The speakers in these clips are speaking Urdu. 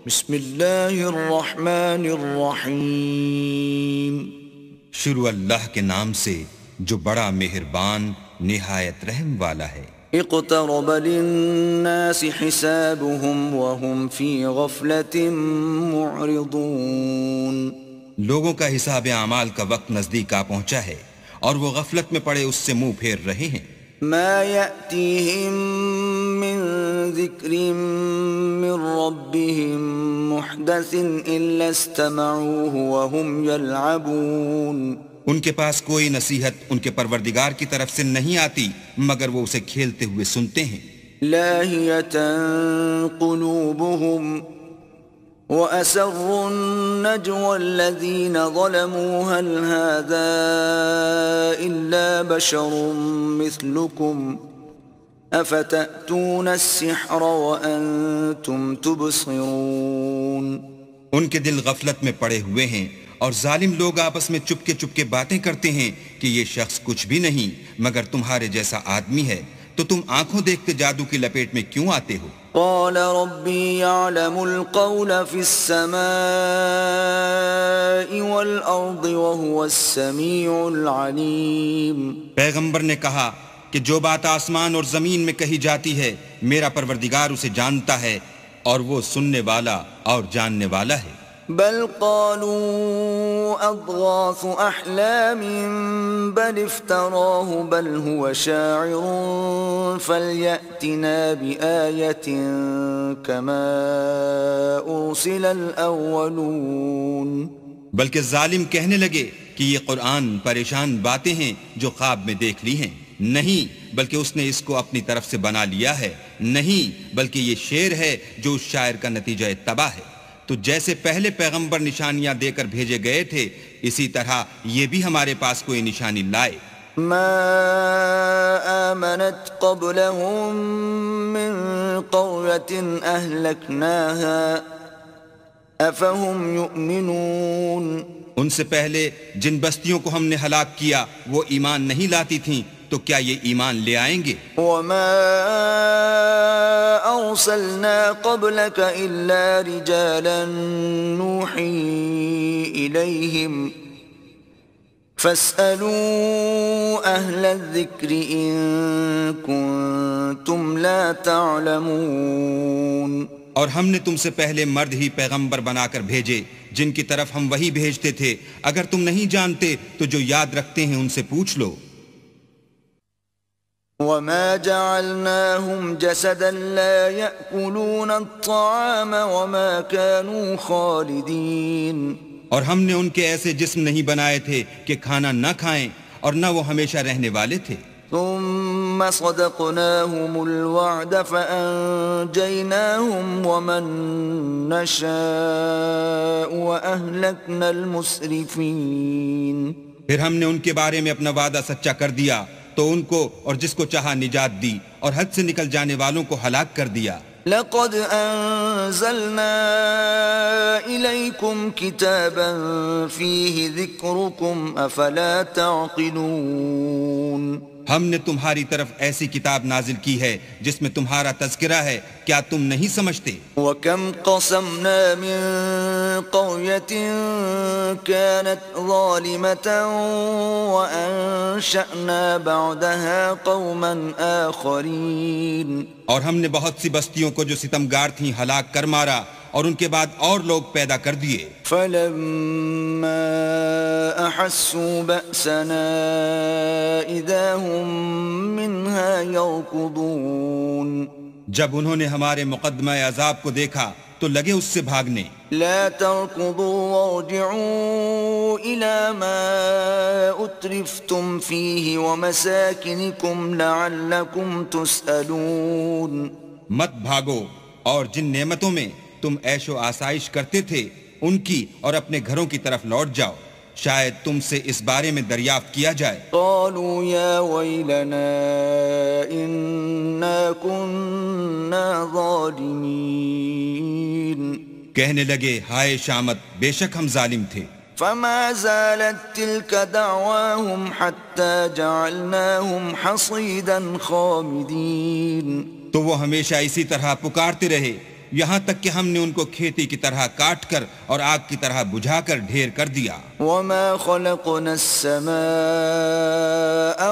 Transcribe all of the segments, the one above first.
بسم اللہ الرحمن الرحیم. شروع اللہ کے نام سے جو بڑا مہربان نہایت رحم والا ہے. اقترب للناس حسابهم وهم في غفلة معرضون. لوگوں کا حساب اعمال کا وقت نزدیک آ پہنچا ہے اور وہ غفلت میں پڑے اس سے منہ پھیر رہے ہیں. ما يأتيهم من ذكر من ربهم محدث إلا استمعوه وهم يلعبون. ان کے پاس کوئی نصیحت ان کے پروردگار کی طرف سے نہیں آتی مگر وہ اسے کھیلتے ہوئے سنتے ہیں. لاهية قلوبهم وأسروا النجوى الذين ظلموا هل هذا إلا بشر مثلكم أفتأتون السحر وأنتم تبصرون. ان کے دل غفلت میں پڑے ہوئے ہیں اور ظالم لوگ آپس میں چپکے چپکے باتیں کرتے ہیں کہ یہ شخص کچھ بھی نہیں مگر تمہارے جیسا آدمی ہے، تو تم آنکھوں دیکھتے جادو کی لپیٹ میں کیوں آتے ہو؟ قال ربي يعلم القول في السماء والأرض وهو السميع العليم. پیغمبر نے کہا کہ جو بات آسمان اور زمین میں کہی جاتی ہے میرا پروردگار اسے جانتا ہے اور وہ سننے والا اور جاننے والا ہے. بل قالوا أضغاث أحلام بل افتراه بل هو شاعر فليأتنا بآية كما أرسل الأولون. بلکہ ظالم کہنے لگے کہ یہ قرآن پریشان باتیں ہیں جو خواب میں دیکھ لی ہیں. نہیں بلکہ اس نے اس کو اپنی طرف سے بنا لیا ہے. نہیں بلکہ یہ شعر ہے جو اس شاعر کا نتیجہ تباہ ہے. تو جیسے پہلے پیغمبر نشانیاں دے کر بھیجے گئے تھے اسی طرح یہ بھی ہمارے پاس کوئی نشانی لائے. ما آمنت قبلهم من قرية أهلكناها أفهم يؤمنون. ان سے پہلے جن بستیوں کو ہم نے ہلاک کیا وہ ایمان نہیں لاتی تھیں تو کیا یہ ایمان لے آئیں گے؟ وما أرسلنا قبلك إلا رجالا نوحي إليهم فاسألوا أهل الذكر إن كنتم لا تعلمون. اور ہم نے تم سے پہلے مرد ہی پیغمبر بنا کر بھیجے جن کی طرف ہم وہی بھیجتے تھے، اگر تم نہیں جانتے تو جو یاد رکھتے ہیں ان سے پوچھ لو. وما جعلناهم جسدا لا يأكلون الطعام وما كانوا خالدين. اور ہم نے ان کے ایسے جسم نہیں بنائے تھے کہ کھانا نہ کھائیں اور نہ وہ ہمیشہ رہنے والے تھے. ثم صدقناهم الوعد فأنجيناهم ومن نشاء وأهلكنا المسرفين. پھر ہم نے ان کے بارے میں اپنا وعدہ سچا کر دیا تو ان کو اور جس کو چاہا نجات دی اور حد سے نکل جانے والوں کو ہلاک کر دیا. لقد أنزلنا إليكم كتابا فيه ذكركم أفلا تعقلون. ہم نے تمہاری طرف ایسی کتاب نازل کی ہے جس میں تمہارا تذکرہ ہے، کیا تم نہیں سمجھتے؟ وَكَمْ قَصَمْنَا مِن قَرْيَةٍ كَانَتْ ظَالِمَةً وَأَنشَأْنَا بَعْدَهَا قَوْمًا آخَرِينَ. اور ہم نے بہت سی بستیوں کو جو ستمگار تھیں ہلاک کر مارا اور ان کے بعد اور لوگ پیدا کر دیے. فَلَمَّا أَحَسُّوا بَأْسَنَا إِذَا هُمْ مِنْهَا يَرْكُضُونَ. جب انہوں نے ہمارے مقدمہ عذاب کو دیکھا تو لگے اس سے بھاگنے. لا تركضوا وارجعوا إلى ما أترفتم فيه ومساكنكم لعلكم تسألون. مت بھاگو اور جن نعمتوں میں تم عیش و آسائش کرتے تھے ان کی اور اپنے گھروں کی طرف لوٹ جاؤ، شاید تم سے اس بارے میں دریافت کیا جائے. قالوا يا ويلنا إنا كنا ظالمين. کہنے لگے ہائے شامت، بے شک ہم ظالم تھے. فما زالت تلك دعواهم حتى جعلناهم حصيدا خامدين. تو وہ ہمیشہ اسی طرح پکارتے رہے یہاں تک کہ ہم نے ان کو کھیتی کی طرح کاٹ کر اور آگ کی طرح بجھا کر ڈھیر کر دیا. وما خلقنا السماء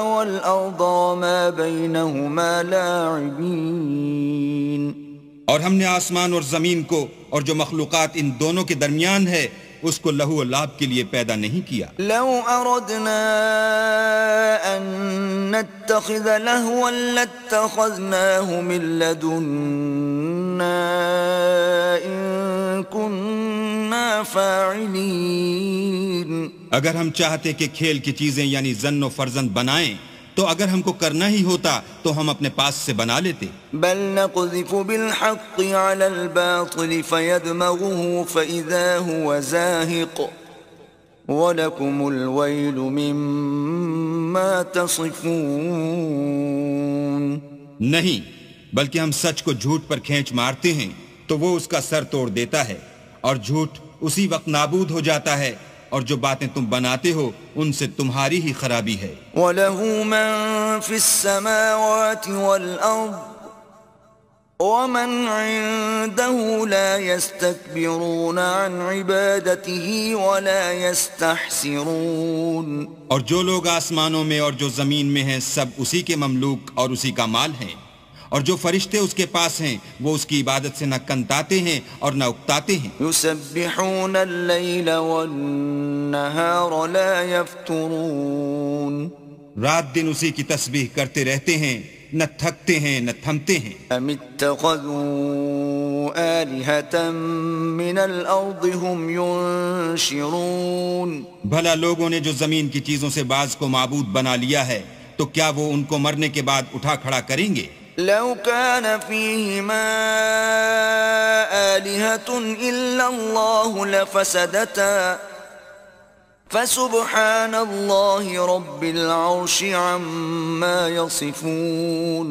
والأرض وما بينهما لاعبين. اور ہم نے آسمان اور زمین کو اور جو مخلوقات ان دونوں کے درمیان ہے اس کو لہو و لعب کے لیے پیدا نہیں کیا. لو أردنا أن نتخذ لهوا لاتخذناه من لدنا إن كنا فاعلين. اگر ہم چاہتے کہ کھیل کی چیزیں یعنی زن و فرزند بنائیں تو اگر ہم کو کرنا ہی ہوتا تو ہم اپنے پاس سے بنا لیتے. بل نقذف بالحق على الباطل فيدمغه فإذا هو زاهق وَلَكُمُ الْوَيْلُ مِمَّا تَصِفُونَ. نہیں بلکہ ہم سچ کو جھوٹ پر کھینچ مارتے ہیں تو وہ اس کا سر توڑ دیتا ہے اور جھوٹ اسی وقت نابود ہو جاتا ہے اور جو باتیں تم بناتے ہو ان سے تمہاری ہی خرابی ہے. وَلَهُ مَن فِي السَّمَاوَاتِ وَالْأَرْضِ وَمَنْ عِندَهُ لَا يَسْتَكْبِرُونَ عَنْ عِبَادَتِهِ وَلَا يَسْتَحْسِرُونَ. اور جو لوگ آسمانوں میں اور جو زمین میں ہیں سب اسی کے مملوک اور اسی کا مال ہیں، اور جو فرشتے اس کے پاس ہیں وہ اس کی عبادت سے نہ کنتاتے ہیں اور نہ اکتاتے ہیں. يُسَبِّحُونَ اللَّيْلَ وَالنَّهَارَ لَا يَفْتُرُونَ. رات دن اسی کی تسبیح کرتے رہتے ہیں، نہ تھکتے ہیں نہ تھمتے ہیں. أَمِ اتَّخَذُوا آلِهَةً مِّنَ الْأَرْضِ هُمْ يُنشِرُونَ. بھلا لوگوں نے جو زمین کی چیزوں سے بعض کو معبود بنا لیا ہے تو کیا وہ ان کو مرنے کے بعد اٹھا کھڑا کریں گے؟ لو كان فيهما آلهة إلا الله لفسدتا فسبحان الله رب العرش عما يصفون.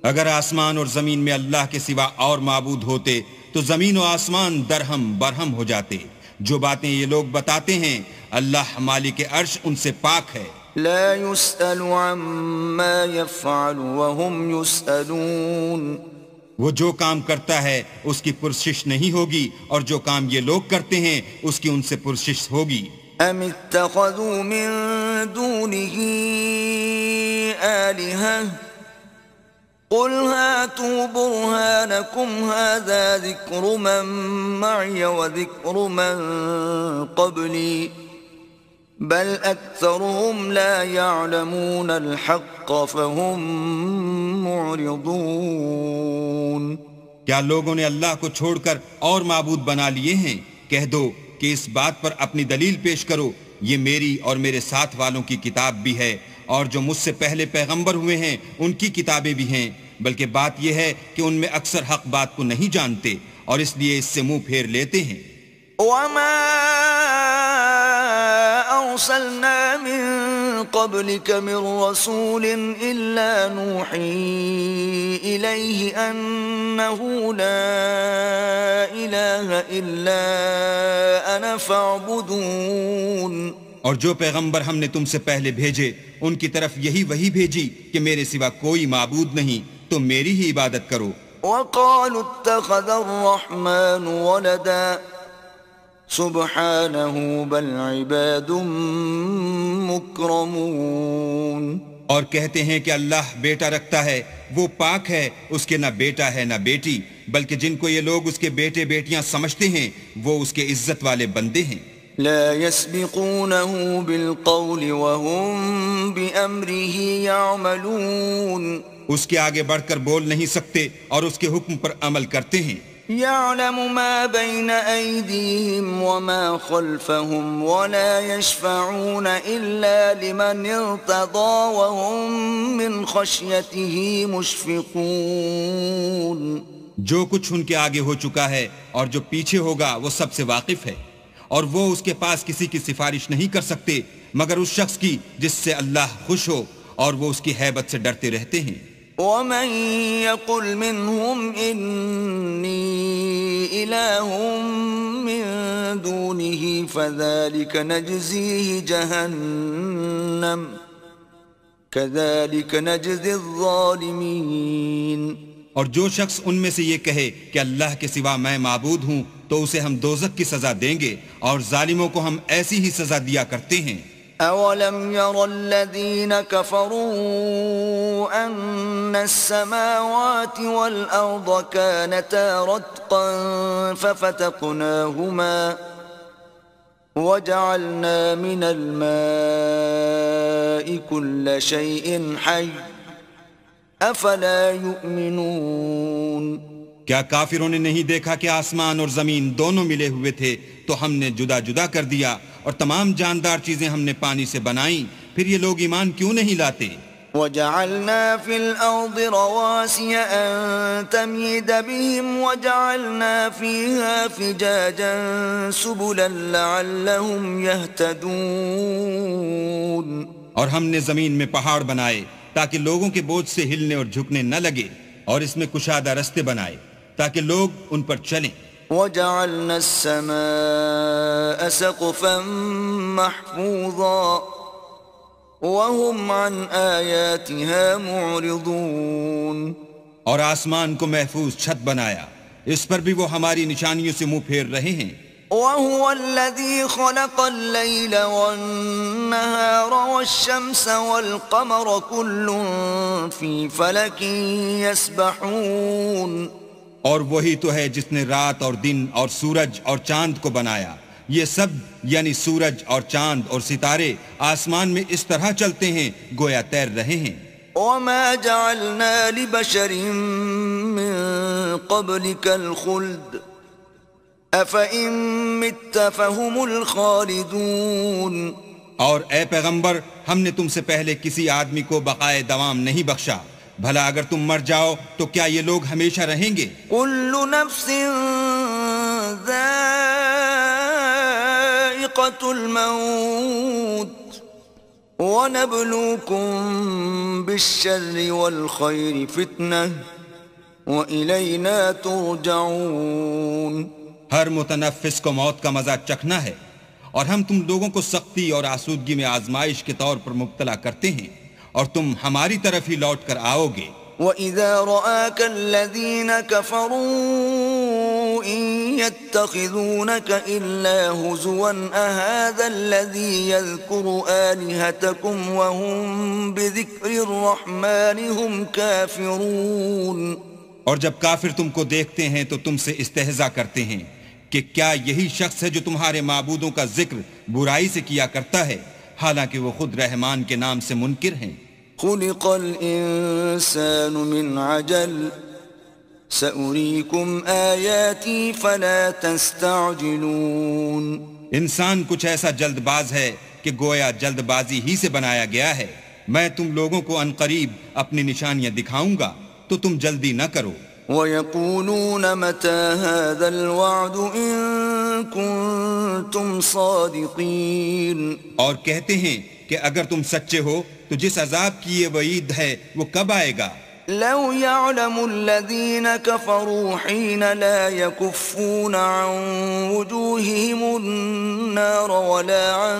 اگر آسمان اور زمین میں اللہ کے سوا اور معبود ہوتے تو زمین و آسمان درہم برہم ہو جاتے. جو باتیں یہ لوگ بتاتے ہیں اللہ مالک عرش ان سے پاک ہے. لا يسأل عما يفعل وهم يسألون. وہ جو کام کرتا ہے اس کی پرسش نہیں ہوگی اور جو کام یہ لوگ کرتے ہیں اس کی ان سے پرسش ہوگی. ام اتخذوا من دونه آلهة قل هاتوا برهانكم هذا ذكر من معي وذكر من قبلي بل اکثرهم لا يعلمون الحق فهم معرضون. کیا لوگوں نے اللہ کو چھوڑ کر اور معبود بنا لیے ہیں؟ کہہ دو کہ اس بات پر اپنی دلیل پیش کرو، یہ میری اور میرے ساتھ والوں کی کتاب بھی ہے اور جو مجھ سے پہلے پیغمبر ہوئے ہیں ان کی کتابیں بھی ہیں، بلکہ بات یہ ہے کہ ان میں اکثر حق بات کو نہیں جانتے اور اس لیے اس سے منہ پھیر لیتے ہیں. وما أرسلنا من قبلك من رسول إلا نوحي إليه أنه لا إله إلا أنا فاعبدون. اور جو پیغمبر ہم نے تم سے پہلے بھیجے ان کی طرف یہی وحی بھیجی کہ میرے سوا کوئی معبود نہیں، تم میری ہی عبادت کرو. وقالوا اتخذ الرحمن ولدا سبحانه بل عباد مکرمون. اور کہتے ہیں کہ اللہ بیٹا رکھتا ہے، وہ پاک ہے، اس کے نہ بیٹا ہے نہ بیٹی، بلکہ جن کو یہ لوگ اس کے بیٹے بیٹیاں سمجھتے ہیں وہ اس کے عزت والے بندے ہیں. لا يسبقونه بالقول وهم بأمره يعملون. اس کے آگے بڑھ کر بول نہیں سکتے اور اس کے حکم پر عمل کرتے ہیں. يعلم ما بين أيديهم وما خلفهم ولا يشفعون إلا لمن ارتضى وهم من خشيته مشفقون. جو کچھ ان کے آگے ہو چکا ہے اور جو پیچھے ہوگا وہ سب سے واقف ہے، اور وہ اس کے پاس کسی کی سفارش نہیں کر سکتے مگر اس شخص کی جس سے اللہ خوش ہو، اور وہ اس کی ہیبت سے ڈرتے رہتے ہیں. ومن يقل منهم إني إله من دونه فذلك نجزيه جهنم كذلك نجزي الظالمين. اور جو شخص ان میں سے یہ کہے کہ اللہ کے سوا میں معبود ہوں تو اسے ہم دوزخ کی سزا دیں گے، اور ظالموں کو ہم ایسی ہی سزا دیا کرتے ہیں۔ أَوَلَمْ يَرَ الَّذِينَ كَفَرُوا أَنَّ السَّمَاوَاتِ وَالْأَرْضَ كَانَتَا رَتْقًا فَفَتَقْنَاهُمَا وَجَعَلْنَا مِنَ الْمَاءِ كُلَّ شَيْءٍ حَيٍّ أَفَلَا يُؤْمِنُونَ۔ کیا کافروں نے نہیں دیکھا کہ آسمان اور زمین دونوں ملے ہوئے تھے تو ہم نے جدا جدا کر دیا، اور تمام جاندار چیزیں ہم نے پانی سے بنائیں، پھر یہ لوگ ایمان کیوں نہیں لاتے؟ وَجَعَلْنَا فِي الْأَرْضِ رَوَاسِيَ أَن تَمِيدَ بِهِمْ وَجَعَلْنَا فِيهَا فِجَاجًا سُبُلًا لَعَلَّهُمْ يَهْتَدُونَ۔ اور ہم نے زمین میں پہاڑ بنائے تاکہ لوگوں کے بوجھ سے ہلنے اور جھکنے نہ لگے، اور اس میں کشادہ رستے بنائے تاکہ لوگ ان پر چلیں۔ وَجَعَلْنَا السَّمَاءَ سَقْفًا مَحْفُوظًا وَهُمْ عَنْ آيَاتِهَا مُعْرِضُونَ۔ اور آسمان کو محفوظ چھت بنایا، اس پر بھی وہ ہماری نشانیوں سے منہ پھیر رہے ہیں۔ وَهُوَ الَّذِي خَلَقَ اللَّيْلَ وَالنَّهَارَ وَالشَّمْسَ وَالْقَمَرَ كُلٌّ فِي فَلَكٍ يَسْبَحُونَ۔ اور وہی تو ہے جس نے رات اور دن اور سورج اور چاند کو بنایا، یہ سب یعنی سورج اور چاند اور ستارے آسمان میں اس طرح چلتے ہیں گویا تیر رہے ہیں۔ وَمَا جَعَلْنَا لِبَشَرٍ مِّن قَبْلِكَ الْخُلْدَ أَفَإِن مِّتَّ فَهُمُ الْخَالِدُونَ۔ اور اے پیغمبر، ہم نے تم سے پہلے کسی آدمی کو بقائے دوام نہیں بخشا، بھلا اگر تم مر جاؤ تو کیا یہ لوگ ہمیشہ رہیں گے؟ كُلُّ نَفْسٍ ذَائِقَةُ الْمَوْتِ وَنَبْلُوكُم بِالشَّرِّ وَالْخَيْرِ فِتْنَةً وَإِلَيْنَا تُرْجَعُونَ۔ ہر متنفس کو موت کا مزہ چکھنا ہے، اور ہم تم لوگوں کو سختی اور آسودگی میں آزمائش کے طور پر مبتلا کرتے ہیں، اور تم ہماری طرف ہی لوٹ کر آؤ گے۔ وَإِذَا رَآكَ الَّذِينَ كَفَرُوا إِن يَتَّخِذُونَكَ إِلَّا هُزُوًا أَهَذَا الَّذِي يَذْكُرُ آلِهَتَكُمْ وَهُمْ بِذِكْرِ الرَّحْمَنِ هُمْ كَافِرُونَ۔ اور جب کافر تم کو دیکھتے ہیں تو تم سے استہزاء کرتے ہیں کہ کیا یہی شخص ہے جو تمہارے معبودوں کا ذکر برائی سے کیا کرتا ہے، حالانکہ وہ خود رحمان کے نام سے منکر ہیں۔ خُلِقَ الْإِنسَانُ مِنْ عَجَلٍ سَأُرِيكُمْ آيَاتِي فَلَا تَسْتَعْجِلُونَ۔ انسان کچھ ایسا جلد باز ہے کہ گویا جلد بازی ہی سے بنایا گیا ہے۔ میں تم لوگوں کو عنقریب اپنی نشانیاں دکھاؤں گا تو تم جلدی نہ کرو۔ وَيَقُولُونَ مَتَى هَذَا الْوَعْدُ إِن كُنتُمْ صَادِقِينَ۔ اور کہتے ہیں کہ اگر تم سچے ہو تو جس عذاب کی یہ وعید ہے وہ کب آئے گا؟ لَوْ يَعْلَمُ الَّذِينَ كَفَرُوا حِينَ لَا يَكُفُّونَ عَن وُجُوهِهِمُ النَّارَ وَلَا عَن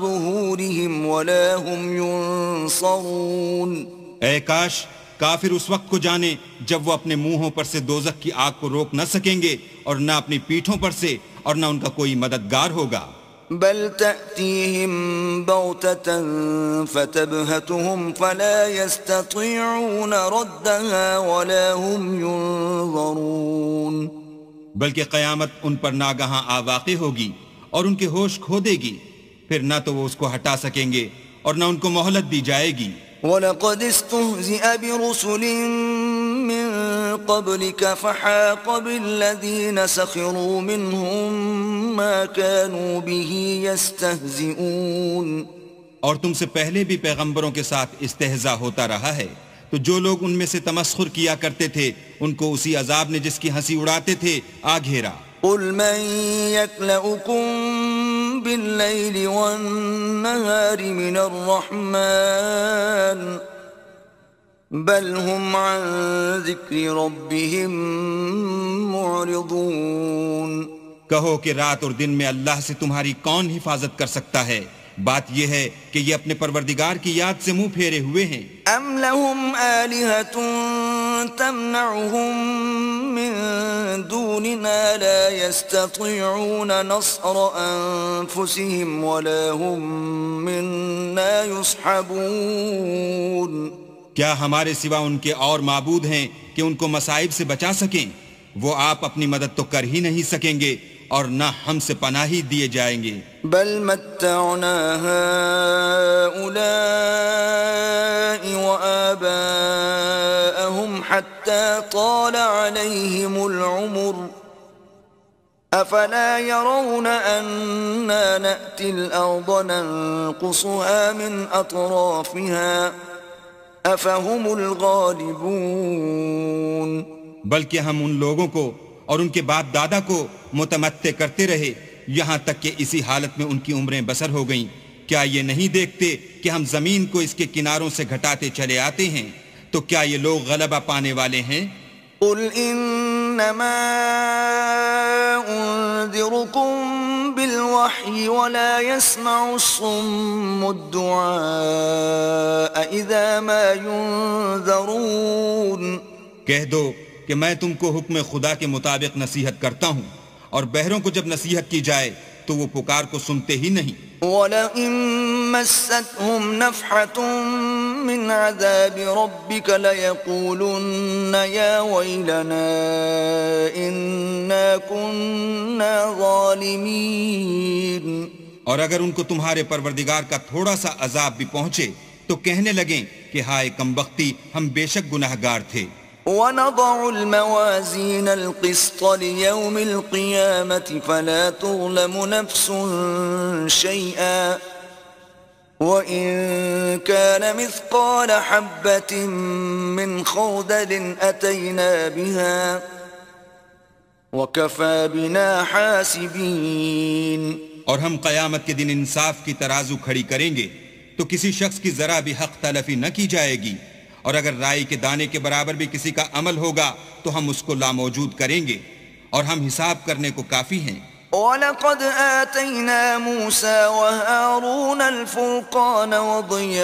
ظُهُورِهِمْ وَلَا هُمْ يُنصَرُونَ۔ اے کاش کافر اس وقت کو جانے جب وہ اپنے منہوں پر سے دوزخ کی آگ کو روک نہ سکیں گے، اور نہ اپنی پیٹھوں پر سے، اور نہ ان کا کوئی مددگار ہوگا۔ بل تأتيهم بغتة فتبهتهم فلا يستطيعون ردها ولا هم ينظرون۔ بلکہ قیامت ان پر ناگہاں آ واقع ہوگی اور ان کے ہوش کھو دے گی، پھر نہ تو وہ اس کو ہٹا سکیں گے اور نہ ان کو مہلت دی جائے گی۔ وَلَقَدِ اسْتُهْزِئَ بِرُسُلٍ مِّن قَبْلِكَ فَحَاقَ بِالَّذِينَ سَخِرُوا مِنْهُمْ مَا كَانُوا بِهِ يَسْتَهْزِئُونَ۔ اور تم سے پہلے بھی پیغمبروں کے ساتھ استہزاء ہوتا رہا ہے، تو جو لوگ ان میں سے تمسخر کیا کرتے تھے ان کو اسی عذاب نے جس کی ہنسی اڑاتے تھے آ گھیرا۔ قُلْ مَن يَكْلَؤُكُم بِاللَّيْلِ وَالنَّهَارِ مِنَ الرَّحْمَنِ بَلْ هُمْ عَن ذِكْرِ رَبِّهِمْ مُعْرِضُونَ۔ کہو کہ رات اور دن میں اللہ سے تمہاری کون حفاظت کر سکتا ہے؟ بات یہ ہے کہ یہ اپنے پروردگار کی یاد سے منہ پھیرے ہوئے ہیں۔ ام لهم آلهة تمنعهم من دوننا لا يستطيعون نصر أنفسهم ولا هم منا يصحبون۔ کیا ہمارے سوا ان کے اور معبود ہیں کہ ان کو مصائب سے بچا سکیں؟ وہ آپ اپنی مدد تو کر ہی نہیں سکیں گے اور نہ ہم سے پناہی دیے جائیں گے۔ بل متعنا هؤلاء وآباءهم حتى طال عليهم العمر أفلا يرون أنا نأتي الأرض ننقصها من أطرافها أفهم الغالبون۔ بلکہ ہم ان لوگوں کو اور ان کے باپ دادا کو متمتع کرتے رہے یہاں تک کہ اسی حالت میں ان کی عمریں بسر ہو گئیں۔ کیا یہ نہیں دیکھتے کہ ہم زمین کو اس کے کناروں سے گھٹاتے چلے آتے ہیں؟ تو کیا یہ لوگ غلبہ پانے والے ہیں؟ قل انما انذركم بالوحی ولا يسمع الصم الدعاء اذا ما ينذرون۔ کہہ دو کہ میں تم کو حکم خدا کے مطابق نصیحت کرتا ہوں، اور بہروں کو جب نصیحت کی جائے تو وہ پکار کو سنتے ہی نہیں۔ وَلَئِن مَسَّتْهُمْ نَفْحَةٌ مِّنْ عَذَابِ رَبِّكَ لَيَقُولُنَّ يَا وَيْلَنَا إِنَّا كُنَّا ظَالِمِينَ۔ اور اگر ان کو تمہارے پروردگار کا تھوڑا سا عذاب بھی پہنچے تو کہنے لگیں کہ ہائے کمبختی، ہم بے شک گناہگار تھے۔ وَنَضَعُ الْمَوَازِينَ الْقِسْطَ لِيَوْمِ الْقِيَامَةِ فَلَا تُظْلَمُ نَفْسٌ شَيْئًا وَإِن كَانَ مِثْقَالَ حَبَّةٍ مِّنْ خَرْدَلٍ أَتَيْنَا بِهَا وَكَفَى بِنَا حَاسِبِينَ۔ اور ہم قیامت کے دن انصاف کی ترازو کھڑی کریں گے تو کسی شخص کی ذرا بھی حق تلفی نہ کی جائے گی، اور اگر رائی کے دانے کے برابر بھی کسی کا عمل ہوگا تو ہم اس کو لاموجود کریں گے، اور ہم حساب کرنے کو کافی ہیں۔ وَلَقَدْ آتَيْنَا مُوسَى وَهَارُونَ الْفُرْقَانَ وَضِيَاءً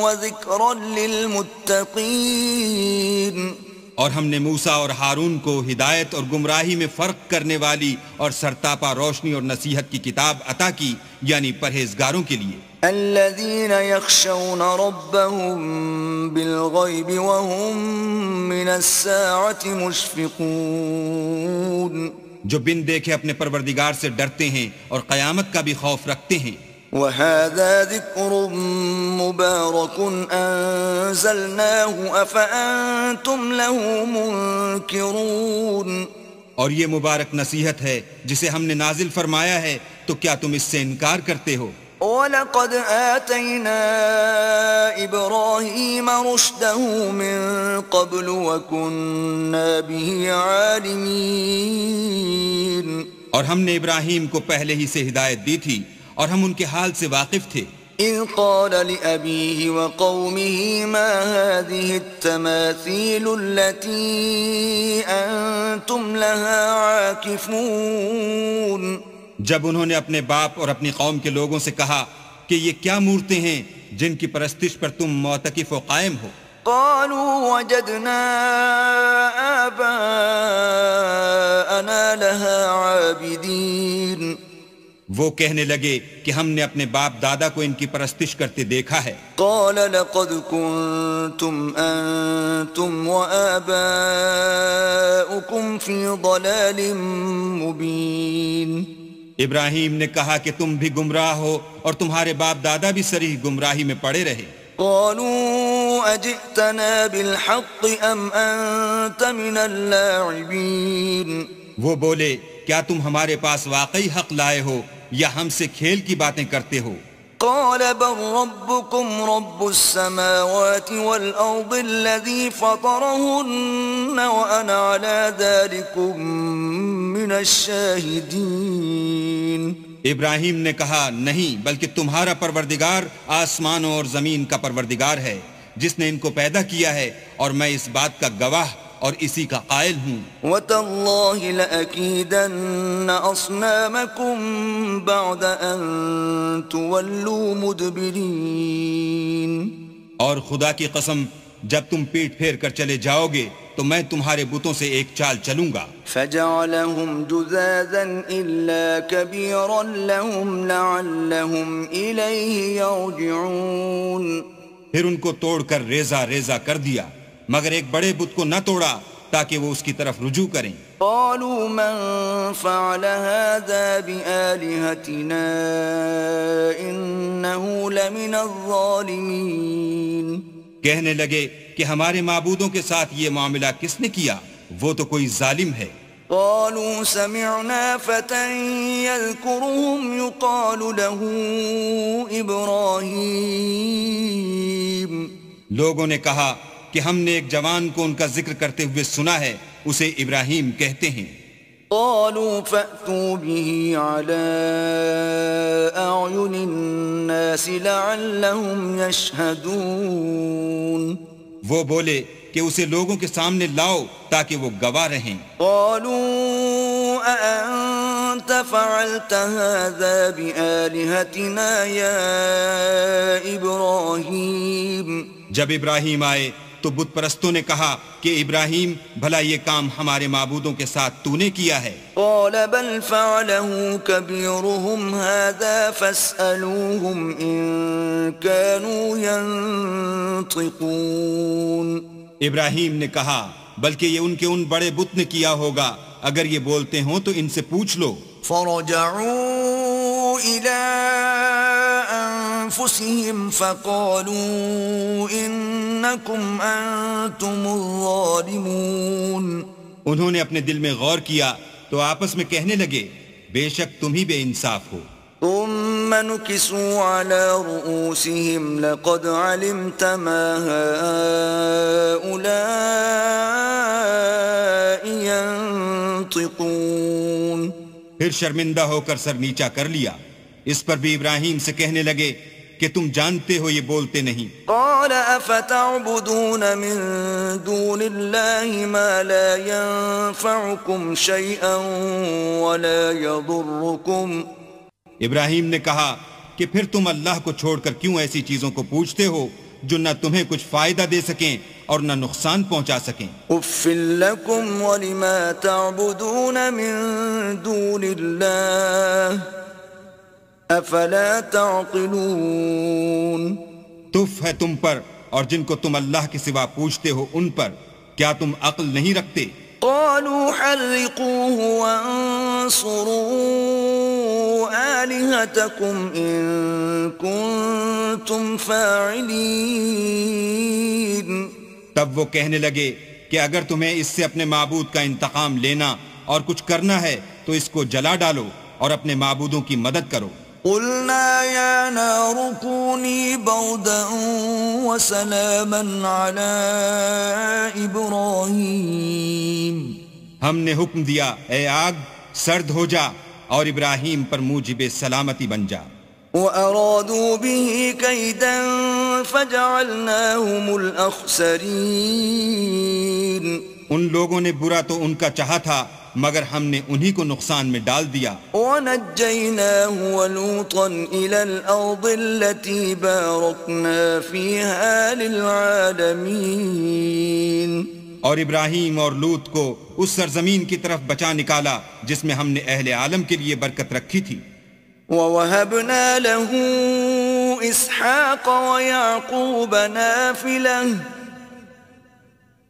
وَذِكْرًا لِلْمُتَّقِينَ۔ اور ہم نے موسیٰ اور ہارون کو ہدایت اور گمراہی میں فرق کرنے والی اور سرتاپا روشنی اور نصیحت کی کتاب عطا کی، یعنی پرہیزگاروں کے لیے۔ الذين يخشون ربهم بالغيب وهم من الساعة مشفقون۔ جو بن دیکھے اپنے پروردگار سے ڈرتے ہیں اور قیامت کا بھی خوف رکھتے ہیں۔ وهذا ذكر مبارك أنزلناه أفأنتم له منكرون۔ اور یہ مبارک نصیحت ہے جسے ہم نے نازل فرمایا ہے، تو کیا تم اس سے انکار کرتے ہو؟ وَلَقَدْ آتَيْنَا إِبْرَاهِيمَ رُشْدَهُ مِن قَبْلُ وَكُنَّا بِهِ عَالِمِينَ۔ اور ہم نے ابراہیم کو پہلے ہی سے ہدایت دی تھی اور ہم ان کے حال سے واقف تھے۔ إِذْ قَالَ لِأَبِيهِ وَقَوْمِهِ مَا هَذِهِ التَّمَاثِيلُ الَّتِي أَنْتُمْ لَهَا عَاكِفُونَ۔ جب انہوں نے اپنے باپ اور اپنی قوم کے لوگوں سے کہا کہ یہ کیا مورتیں ہیں جن کی پرستش پر تم معتکف و قائم ہو؟ قالوا وجدنا آباءنا لها عابدين۔ وہ کہنے لگے کہ ہم نے اپنے باپ دادا کو ان کی پرستش کرتے دیکھا ہے۔ قال لقد كنتم انتم وآباؤكم في ضلال مبين۔ ابراہیم نے کہا کہ تم بھی گمراہ ہو اور تمہارے باپ دادا بھی صریح گمراہی میں پڑے رہے۔ قالوا اجئتنا بالحق ام انت من اللاعبین۔ وہ بولے کیا تم ہمارے پاس واقعی حق لائے ہو یا ہم سے کھیل کی باتیں کرتے ہو؟ قال بل ربكم رب السماوات والأرض الذي فطرهن وأنا على ذلكم من الشاهدين۔ ابراہیم نے کہا نہیں، بلکہ تمہارا پروردگار آسمانوں اور زمین کا پروردگار ہے جس نے ان کو پیدا کیا ہے، اور میں اس بات کا گواہ اور اسی کا قائل ہوں. وَتَاللَّهِ لَأَكِيدَنَّ أَصْنَامَكُمْ بَعْدَ أَن تُوَلُّوا مُدْبِرِينَ. اور خدا کی قسم جب تم پیٹ پھیر کر چلے جاؤ گے تو میں تمہارے بتوں سے ایک چال چلوں گا. فَجَعَلَهُمْ جُذَاذًا إِلَّا كَبِيرًا لَهُمْ لَعَلَّهُمْ إِلَيْهِ يَرْجِعُونَ. پھر ان کو توڑ کر ریزہ ریزہ کر دیا مگر ایک بڑے بت کو نہ توڑا تاکہ وہ اس کی طرف رجوع کریں. قالوا من فعل هذا بآلهتنا إنه لمن الظالمين. کہنے لگے کہ ہمارے معبودوں کے ساتھ یہ معاملہ کس نے کیا؟ وہ تو کوئی ظالم ہے. قالوا سمعنا فتى يذكرهم يقال له إبراهيم. لوگوں نے کہا کہ ہم نے ایک جوان کو ان کا ذکر کرتے ہوئے سنا ہے، اسے ابراہیم کہتے ہیں. قالوا فأتوا به على أعين الناس لعلهم يشهدون. وہ بولے کہ اسے لوگوں کے سامنے لاؤ تاکہ وہ گواہ رہیں. قالوا أأنت فعلت هذا بآلهتنا يا إبراهيم. جب ابراہیم آئے تو بت پرستوں نے کہا کہ ابراہیم بھلا یہ کام ہمارے معبودوں کے ساتھ تو نے کیا ہے؟ قال بل فعله كبيرهم هذا فاسألوهم إن كانوا ينطقون. ابراہیم نے کہا بلکہ یہ ان کے ان بڑے بت نے کیا ہوگا، اگر یہ بولتے ہوں تو ان سے پوچھ لو. فرجعوا إلى أنفسهم فقالوا إنكم أنتم الظالمون. انہوں نے اپنے دل میں غور کیا تو آپس میں کہنے لگے بے شک تم ہی بے انصاف ہو. ثم نكسوا على رؤوسهم لقد علمت ما هؤلاء ينطقون. پھر شرمندہ ہو کر سر نیچا کر لیا. اس پر بھی ابراہیم سے کہنے لگے کہ تم جانتے ہو یہ بولتے نہیں. قال افتعبدون من دون الله ما لا ينفعكم شيئا ولا يضركم. ابراہیم نے کہا کہ پھر تم اللہ کو چھوڑ کر کیوں ایسی چیزوں کو پوچھتے ہو جو نہ تمہیں کچھ فائدہ دے سکیں اور نہ نقصان پہنچا سکیں. اف لکم ولما تعبدون من دون اللہ افلا تعقلون. تف ہے تم پر اور جن کو تم اللہ کے سوا پوچھتے ہو ان پر، کیا تم عقل نہیں رکھتے؟ قالوا حرقوه وانصروا آلهتكم إن كنتم فاعلين. تب وہ کہنے لگے کہ اگر تمہیں اس سے اپنے معبود کا انتقام لینا اور کچھ کرنا ہے تو اس کو جلا ڈالو اور اپنے معبودوں کی مدد کرو. قلنا يا نار كوني بردا وسلاما على إبراهيم. ہم نے حکم دیا اے آگ سرد ہو جا اور ابراہیم پر موجب سلامتی بن جا. وَأَرَادُوا بِهِ كَيْدًا فَجَعَلْنَاهُمُ الْأَخْسَرِينَ. ان لوگوں نے برا تو ان کا چاہا تھا مگر ہم نے انہی کو نقصان میں ڈال دیا. وَنَجَّيْنَاهُ وَلُوطًا إِلَى الْأَرْضِ الَّتِي بَارَكْنَا فِيهَا لِلْعَالَمِينَ. اور ابراہیم اور لوط کو اس سرزمین کی طرف بچا نکالا جس میں ہم نے اہل عالم کے لیے برکت رکھی تھی. وَوَهَبْنَا لَهُ إِسْحَاقَ وَيَعْقُوبَ نَافِلَةً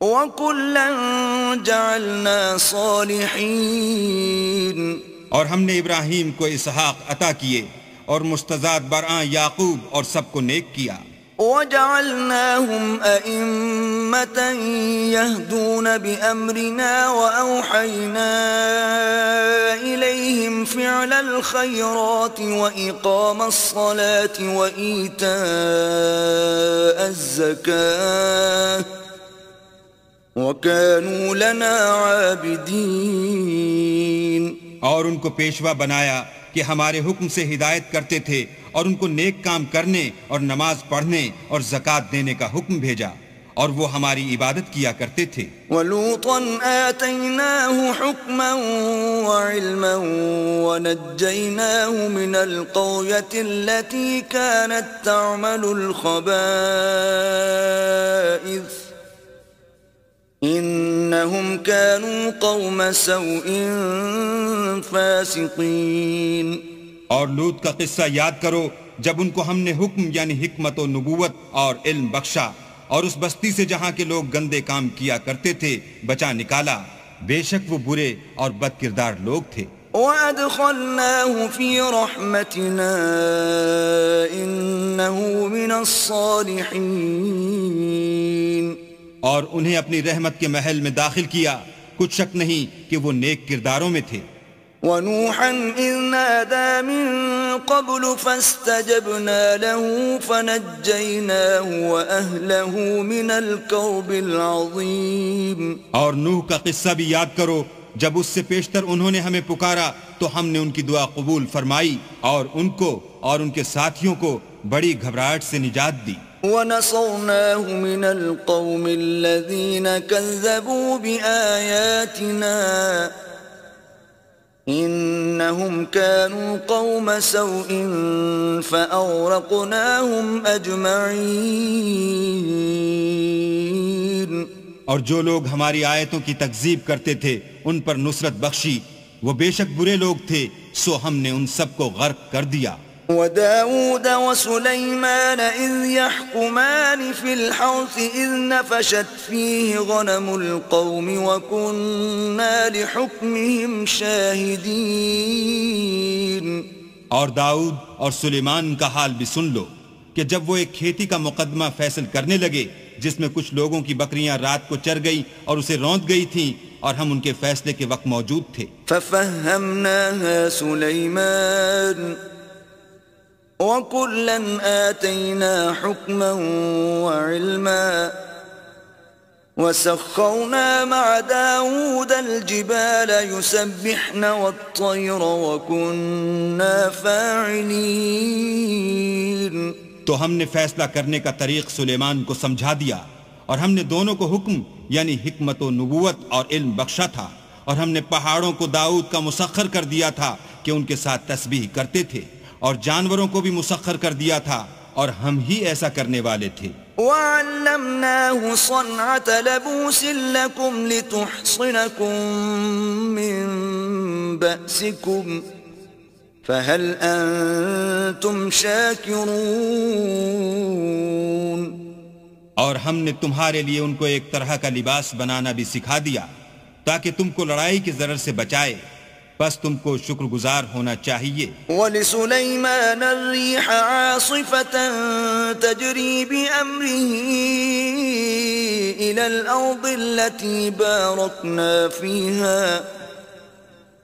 وَكُلًّا جَعَلْنَا صَالِحِينَ. اور ہم نے ابراہیم کو اسحاق عطا کیے اور مستضاد برآں یعقوب اور سب کو نیک کیا. وَجَعَلْنَاهُمْ أَئِمَّةً يَهْدُونَ بِأَمْرِنَا وَأَوْحَيْنَا إِلَيْهِمْ فِعْلَ الْخَيْرَاتِ وَإِقَامَ الصَّلَاةِ وَإِيتَاءَ الزَّكَاةِ وَكَانُوا لَنَا عَابِدِينَ. اور ان کو پیشوا بنایا کہ ہمارے حکم سے ہدایت کرتے تھے اور ان کو نیک کام کرنے اور نماز پڑھنے اور زکوٰۃ دینے کا حکم بھیجا اور وہ ہماری عبادت کیا کرتے تھے. وَلُوطًا آتَيْنَاهُ حُكْمًا وَعِلْمًا وَنَجَّيْنَاهُ مِنَ الْقَرْيَةِ الَّتِي كَانَتْ تَعْمَلُ الْخَبَائِثَ إِنَّهُمْ كَانُوا قَوْمَ سَوْءٍ فَاسِقِينَ. اور لوط کا قصہ یاد کرو جب ان کو ہم نے حکم یعنی حکمت و نبوت اور علم بخشا اور اس بستی سے جہاں کے لوگ گندے کام کیا کرتے تھے بچا نکالا. بے شک وہ برے اور بد کردار لوگ تھے. وَأَدْخَلْنَاهُ فِي رَحْمَتِنَا إِنَّهُ مِنَ الصَّالِحِينَ. اور انہیں اپنی رحمت کے محل میں داخل کیا، کچھ شک نہیں کہ وہ نیک کرداروں میں تھے. وَنُوحًا إِذْ نَادَى مِن قَبْلُ فَاسْتَجَبْنَا لَهُ فَنَجَّيْنَاهُ وَأَهْلَهُ مِنَ الْكَرْبِ الْعَظِيمِ. اور نوح کا قصہ بھی یاد کرو جب اس سے پیشتر انہوں نے ہمیں پکارا تو ہم نے ان کی دعا قبول فرمائی اور ان کو اور ان کے ساتھیوں کو بڑی گھبراہٹ سے نجات دی. وَنَصَرْنَاهُ مِنَ الْقَوْمِ الَّذِينَ كَذَّبُوا بِآيَاتِنَا إِنَّهُمْ كَانُوا قَوْمَ سَوْءٍ فَأَغْرَقْنَاهُمْ أَجْمَعِينَ. اور جو لوگ ہماری آیتوں کی تکذیب کرتے تھے ان پر نصرت بخشی، وہ بے شک برے لوگ تھے، سو ہم نے ان سب کو غرق کر دیا. وَدَاوُودَ وَسُلَيْمَانَ إِذْ يَحْكُمَانِ فِي الْحَرْثِ إِذْ نَفَشَتْ فِيهِ غَنَمُ الْقَوْمِ وَكُنَّا لِحُكْمِهِمْ شَاهِدِينَ. اور داؤد اور سلیمان کا حال بھی سن لو کہ جب وہ ایک کھیتی کا مقدمہ فیصل کرنے لگے جس میں کچھ لوگوں کی بکریاں رات کو چر گئی اور اسے روند گئی تھیں اور ہم ان کے فیصلے کے وقت موجود تھے. فَفَهَّمْنَاهَا سُلَيْمَانَ وَكُلًّا آتَيْنَا حُكْمًا وَعِلْمًا وَسَخَّرْنَا مَعَ دَاوُودَ الْجِبَالَ يُسَبِّحْنَ وَالطَّيْرَ وَكُنَّا فَاعِلِينَ. تو ہم نے فیصلہ کرنے کا طریق سلیمان کو سمجھا دیا اور ہم نے دونوں کو حکم یعنی حکمت و نبوت اور علم بخشا تھا اور ہم نے پہاڑوں کو داؤد کا مسخر کر دیا تھا کہ ان کے ساتھ تسبیح کرتے تھے اور جانوروں کو بھی مسخر کر دیا تھا اور ہم ہی ایسا کرنے والے تھے. وَعَلَّمْنَاهُ صَنْعَةَ لَبُوسٍ لَكُمْ لِتُحْصِنَكُمْ مِنْ بَأْسِكُمْ فَهَلْ أَنْتُمْ شَاكِرُونَ. اور ہم نے تمہارے لیے ان کو ایک طرح کا لباس بنانا بھی سکھا دیا تاکہ تم کو لڑائی کے ضرر سے بچائے، بس تم کو شکر گزار ہونا چاہیے. وَلِسُلَيْمَانَ الرِّيحَ عَاصِفَةً تَجْرِي بِأَمْرِهِ إِلَى الْأَرْضِ الَّتِي بَارَكْنَا فِيهَا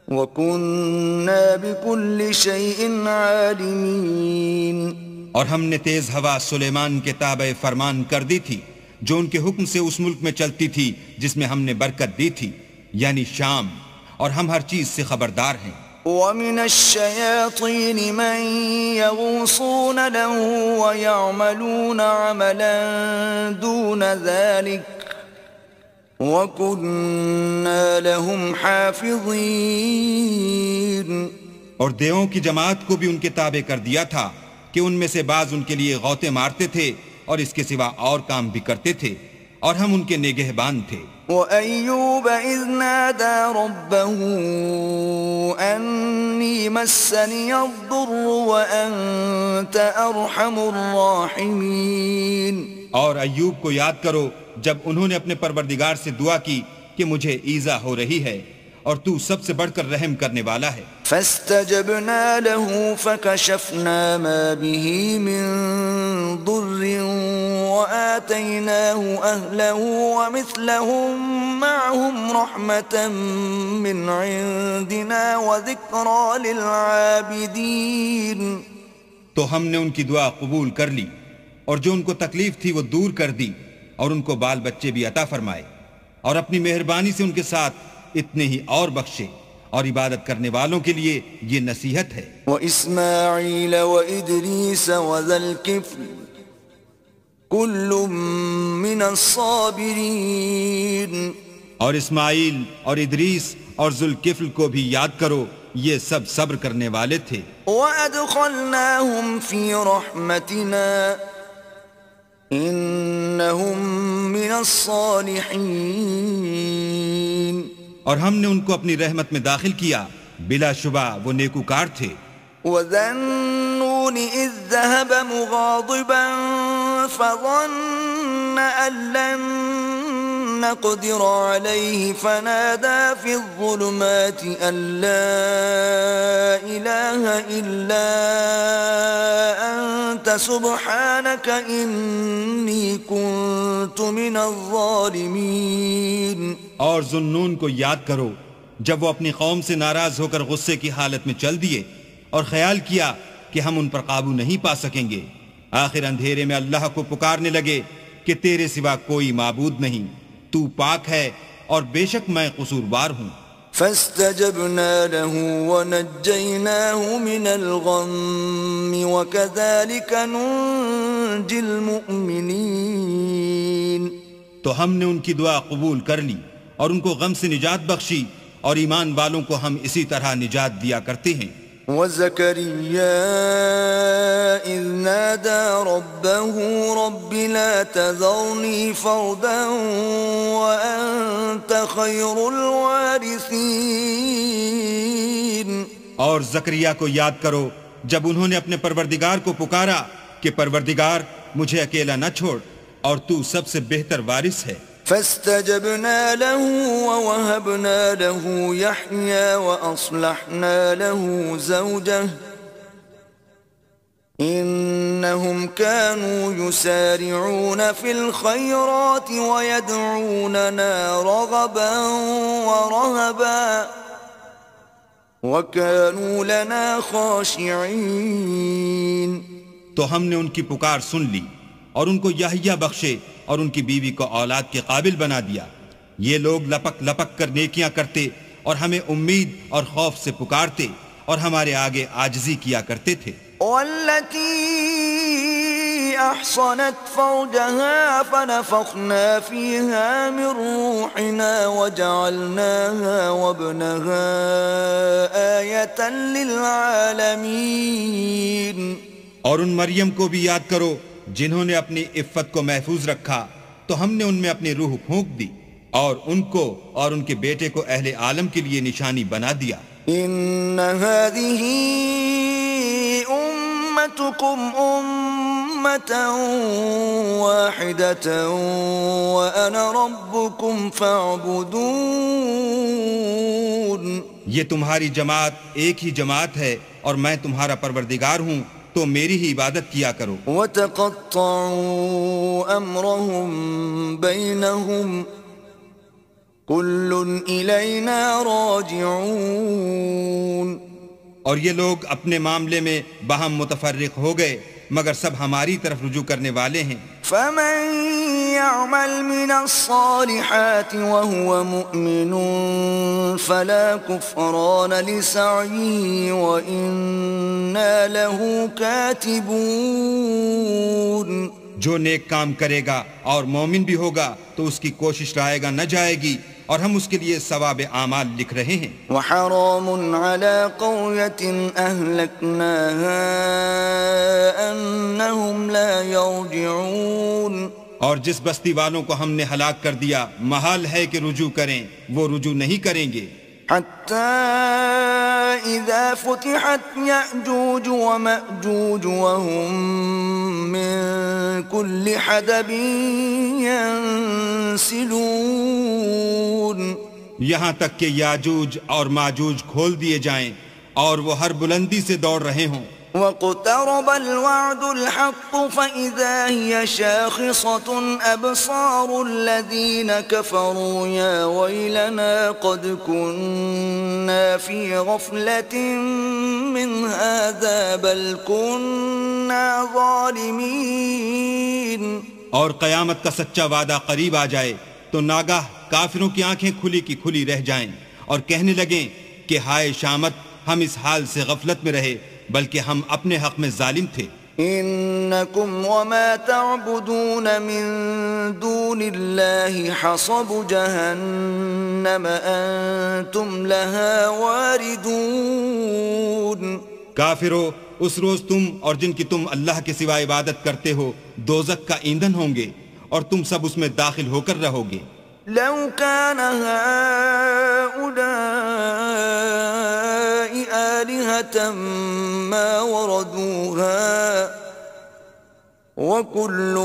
وَكُنَّا بِكُلِّ شَيْءٍ عَالِمِينَ. اور ہم نے تیز ہوا سلیمان کے تابع فرمان کر دی تھی جو ان کے حکم سے اس ملک میں چلتی تھی جس میں ہم نے برکت دی تھی یعنی شام، اور ہم ہر چیز سے خبردار ہیں. وَمِنَ الشَّيَاطِينِ مَن يَغُوصُونَ لَهُ وَيَعْمَلُونَ عَمَلًا دُونَ ذَلِكَ وَكُنَّا لَهُمْ حَافِظِينَ. اور دیووں کی جماعت کو بھی ان کے تابع کر دیا تھا کہ ان میں سے بعض ان کے لیے غوطے مارتے تھے اور اس کے سوا اور کام بھی کرتے تھے اور ہم ان کے نگہبان تھے. وَأَيُّوبَ إِذْ نَادَى رَبَّهُ أَنِّي مَسَّنِيَ الضُّرُّ وَأَنْتَ أَرْحَمُ الرَّاحِمِينَ. اور ایوب کو یاد کرو جب انہوں نے اپنے پروردگار سے دعا کی کہ مجھے ایذا ہو رہی ہے اور تو سب سے بڑھ کر رحم کرنے والا ہے. فَاسْتَجَبْنَا لَهُ فَكَشَفْنَا مَا بِهِ مِنْ ضُرٍّ وَآتَيْنَاهُ أَهْلَهُ وَمِثْلَهُمْ مَعَهُمْ رَحْمَةً مِّنْ عِنْدِنَا وَذِكْرَى لِلْعَابِدِينَ. تو ہم نے ان کی دعا قبول کر لی اور جو ان کو تکلیف تھی وہ دور کر دی اور ان کو بال بچے بھی عطا فرمائے اور اپنی مہربانی سے ان کے ساتھ اتنے ہی اور بخشے، اور عبادت کرنے والوں کے لیے یہ نصیحت ہے. وَإِسْمَاعِيلَ وَإِدْرِيسَ وَذَا الْكِفْلِ كل من الصابرين. اور اسماعیل اور ادریس اور ذوالکفل کو بھی یاد کرو، یہ سب صبر کرنے والے تھے. وَأَدْخَلْنَاهُمْ فِي رَحْمَتِنَا إِنَّهُمْ مِنَ الصَّالِحِينَ. اور ہم نے ان کو اپنی رحمت میں داخل کیا، بلا شبہ وہ نیکوکار تھے. وَذَا النُّونِ إِذ ذَّهَبَ مُغَاضِبًا فَظَنَّ أَن لَّن نَّقْدِرَ عَلَيْهِ فَنَادَىٰ فِي الظُّلُمَاتِ أَن لَّا إِلَٰهَ إِلَّا أَنتَ سُبْحَانَكَ إِنِّي كُنتُ مِنَ الظَّالِمِينَ. اور ذُنُّون کو یاد کرو جب وہ اپنی قوم سے ناراض ہو کر غصے کی حالت میں چل دیے اور خیال کیا کہ ہم ان پر قابو نہیں پا سکیں گے. آخر اندھیرے میں اللہ کو پکارنے لگے کہ تیرے سوا کوئی معبود نہیں، تو پاک ہے اور بے شک میں قصوروار ہوں. فاستجبنا له ونجيناه من الغم وكذلك ننجي المؤمنين. تو ہم نے ان کی دعا قبول کر لی اور ان کو غم سے نجات بخشی، اور ایمان والوں کو ہم اسی طرح نجات دیا کرتے ہیں. وَزَكَرِيَّا إِذْ نَادَى رَبَّهُ رَبِّ لَا تَذَرْنِي فَرْدًا وَأَنْتَ خَيْرُ الْوَارِثِينَ. اور زکریا کو یاد کرو جب انہوں نے اپنے پروردگار کو پکارا کہ پروردگار مجھے اکیلا نہ چھوڑ اور تو سب سے بہتر وارث ہے. فاستجبنا له ووهبنا له يحيى وأصلحنا له زوجه إنهم كانوا يسارعون في الخيرات ويدعوننا رغبا ورهبا وكانوا لنا خاشعين. تو ہم نے ان کی پکار سن لی اور ان کو یحییٰ بخشے اور ان کی بیوی کو اولاد کے قابل بنا دیا. یہ لوگ لپک لپک کر نیکیاں کرتے اور ہمیں امید اور خوف سے پکارتے اور ہمارے آگے عاجزی کیا کرتے تھے. والتي أحصنت فرجها فنفخنا فيها من روحنا وجعلناها وابنها آية للعالمين. اور ان مریم کو بھی یاد کرو جنہوں نے اپنی عفت کو محفوظ رکھا، تو ہم نے ان میں اپنی روح پھونک دی اور ان کو اور ان کے بیٹے کو اہل عالم کے لیے نشانی بنا دیا. ان هذه امتكم امة واحدة وانا ربكم فاعبدون. یہ تمہاری جماعت ایک ہی جماعت ہے اور میں تمہارا پروردگار ہوں، تو میری ہی عبادت کیا کرو. وَتَقَطَّعُوا أَمْرَهُمْ بَيْنَهُمْ كُلٌّ إِلَيْنَا رَاجِعُونَ. اور یہ لوگ اپنے معاملے میں باہم متفرق ہو گئے مگر سب ہماری طرف رجوع کرنے والے ہیں. فَمَن يَعْمَلْ مِنَ الصَّالِحَاتِ وَهُوَ مُؤْمِنٌ فَلَا كُفْرَانَ لِسَعْيِهِ وَإِنَّا لَهُ كَاتِبُونَ. جو نیک کام کرے گا اور مومن بھی ہوگا تو اس کی کوشش رائے گا نہ جائے گی اور ہم اس کے لیے ثواب اعمال لکھ رہے ہیں. وحرام على قرية أهلكناها أنهم لا يرجعون. اور جس بستی والوں کو ہم نے ہلاک کر دیا محال ہے کہ رجوع کریں، وہ رجوع نہیں کریں گے. حتى إذا فتحت يأجوج ومأجوج وهم من كل حدب ينسلون. یہاں تک کہ یاجوج اور ماجوج کھول دیے جائیں اور وہ ہر بلندی سے دوڑ رہے ہوں. واقترب الوعد الحق فإذا هي شاخصة أبصار الذين كفروا يا ويلنا قد كنا في غفلة من هذا بل كنا ظالمين. اور قیامت کا سچا وعدہ قریب آ جائے تو ناگاہ کافروں کی آنکھیں کھلی کی کھلی رہ جائیں اور کہنے لگیں کہ ہائے شامت، ہم اس حال سے غفلت میں رہے بلکہ ہم اپنے حق میں ظالم تھے. إنكم وما تعبدون من دون الله حصب جهنم أنتم لها واردون. کافرو، اس روز تم اور جن کی تم اللہ کے سوا عبادت کرتے ہو دوزخ کا ایندھن ہوں گے اور تم سب اس میں داخل ہو کر رہو گے. لو كان هؤلاء آلهة ما وردوها وكل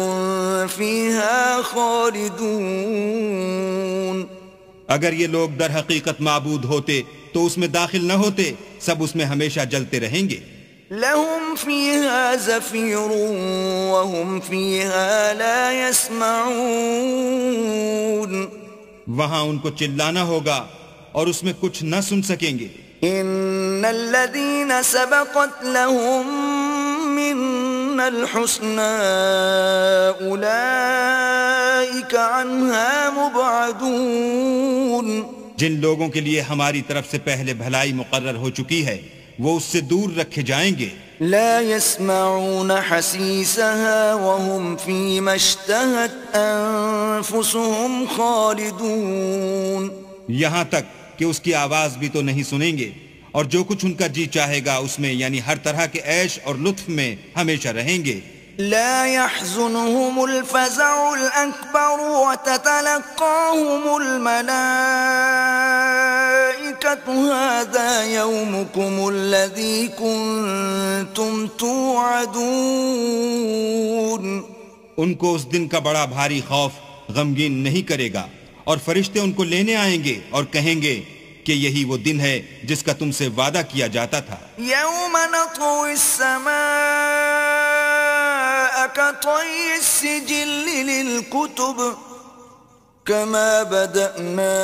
فيها خالدون. اگر یہ لوگ در حقیقت معبود ہوتے تو اس میں داخل نہ ہوتے، سب اس میں ہمیشہ جلتے رہیں گے. لهم فيها زفير وهم فيها لا يسمعون. وہاں ان کو چلانا ہوگا اور اس میں کچھ نہ سن سکیں گے. ان الذين سبقت لهم منا الحسنى اولئك عنها مبعدون. جن لوگوں کے لیے ہماری طرف سے پہلے بھلائی مقرر ہو چکی ہے وہ اس سے دور رکھے جائیں گے. لا يسمعون حسيسها وهم فيما اشتهت أنفسهم خالدون. یہاں تک کہ اس کی آواز بھی تو نہیں سنیں گے اور جو کچھ ان کا جی چاہے گا اس میں یعنی ہر طرح کے عیش اور لطف میں ہمیشہ رہیں گے. لا يحزنهم الفزع الأكبر وتتلقاهم الملائكة هذا يومكم الذي كنتم توعدون. ان کو اس دن کا بڑا بھاری خوف غمگین نہیں کرے گا اور فرشتے ان کو لینے آئیں گے اور کہیں گے کہ یہی وہ دن ہے جس کا تم سے وعدہ کیا جاتا تھا. يوم نطوي السماء كطي السجل للكتب كما بدأنا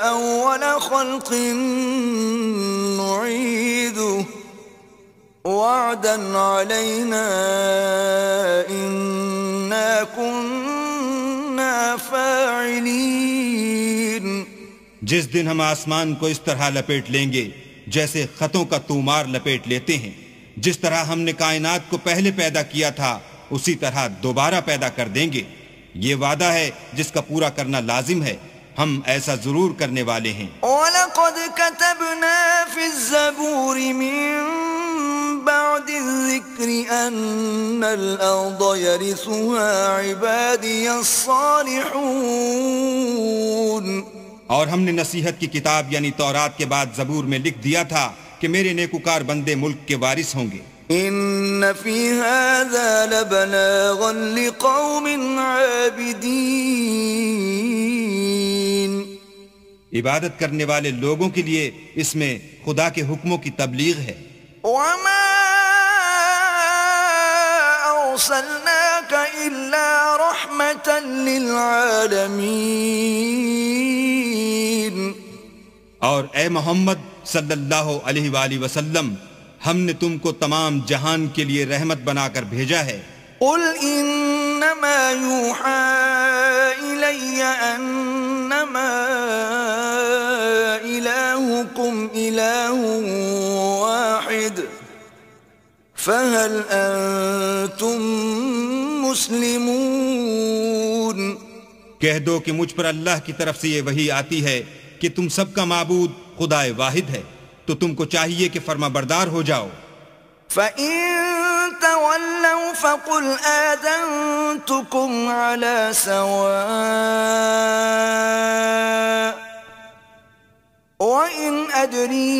أول خلق نعيده وعدا علينا إنا كنا فاعلين. جس دن ہم آسمان کو اس طرح لپیٹ لیں گے جیسے خطوں کا تومار لپیٹ لیتے ہیں، جس طرح ہم نے کائنات کو پہلے پیدا کیا تھا اسی طرح دوبارہ پیدا کر دیں گے. یہ وعدہ ہے جس کا پورا کرنا لازم ہے، ہم ایسا ضرور کرنے والے ہیں. وَلَقَدْ كَتَبْنَا فِي الزَّبُورِ مِن بَعْدِ الذِّكْرِ أَنَّ الْأَرْضَ يَرِثُهَا عِبَادِيَ الصَّالِحُونَ. اور ہم نے نصیحت کی کتاب یعنی تورات کے بعد زبور میں لکھ دیا تھا کہ میرے نیکوکار بندے ملک کے وارث ہوں گے. ان فی هذا لبلاغا لقوم عابدین. عبادت کرنے والے لوگوں کے لیے اس میں خدا کے حکموں کی تبلیغ ہے. وما ارسلناک الا رحمة للعالمین. اور اے محمد صلی اللہ علیہ وآلہ وسلم، ہم نے تم کو تمام جہان کے لیے رحمت بنا کر بھیجا ہے. قل انما یوحى الی انما الہکم الہ واحد فهل انتم مسلمون. کہہ دو کہ مجھ پر اللہ کی طرف سے یہ وحی آتی ہے کہ تم سب کا معبود خدا واحد ہے، تو تم کو چاہیے کہ فرما بردار ہو جاؤ. فَإِن تَوَلَّوْا فَقُلْ آذَنْتُكُمْ عَلَى سَوَاءٍ وَإِنْ أَدْرِي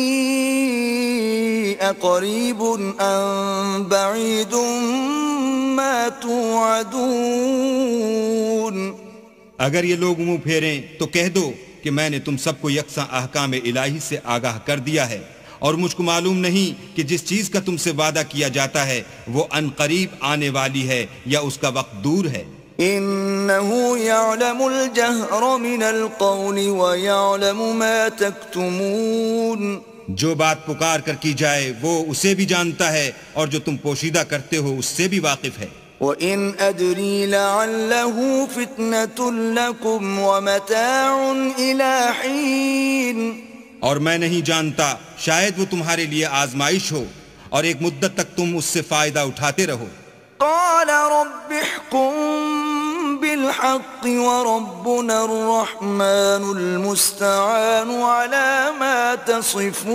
أَقَرِيبٌ أَمْ بَعِيدٌ مَا تُوعَدُونَ. اگر یہ لوگ منہ پھیریں تو کہہ دو کہ میں نے تم سب کو یکساں احکام الہی سے آگاہ کر دیا ہے، اور مجھ کو معلوم نہیں کہ جس چیز کا تم سے وعدہ کیا جاتا ہے وہ ان قریب آنے والی ہے یا اس کا وقت دور ہے. انه يعلم الجهر من القول ويعلم ما تكتمون. جو بات پکار کر کی جائے وہ اسے بھی جانتا ہے اور جو تم پوشیدہ کرتے ہو اس سے بھی واقف ہے. وَإِنْ أَدْرِي لَعَلَّهُ فِتْنَةٌ لَكُمْ وَمَتَاعٌ إِلَى حِينٍ. اور میں نہیں جانتا، شاید وہ تمہارے لیے آزمائش ہو اور ایک مدت تک تم اس سے فائدہ اٹھاتے رہو۔ قال رب احكم بالحق وربنا الرحمن المستعان على ما تصفون۔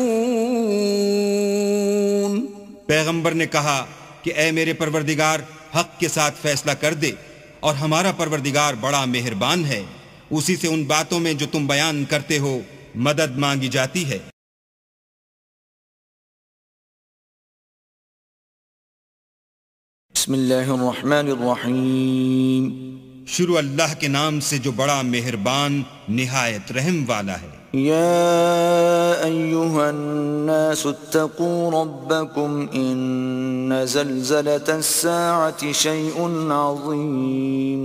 پیغمبر نے کہا کہ اے میرے پروردگار حق کے ساتھ فیصلہ کر دے، اور ہمارا پروردگار بڑا مہربان ہے، اسی سے ان باتوں میں جو تم بیان کرتے ہو مدد مانگی جاتی ہے۔ بسم اللہ الرحمن الرحیم۔ شروع اللہ کے نام سے جو بڑا مہربان نہایت رحم والا ہے۔ یا ایہا الناس اتقوا ربکم ان زلزلة الساعة شیء عظیم۔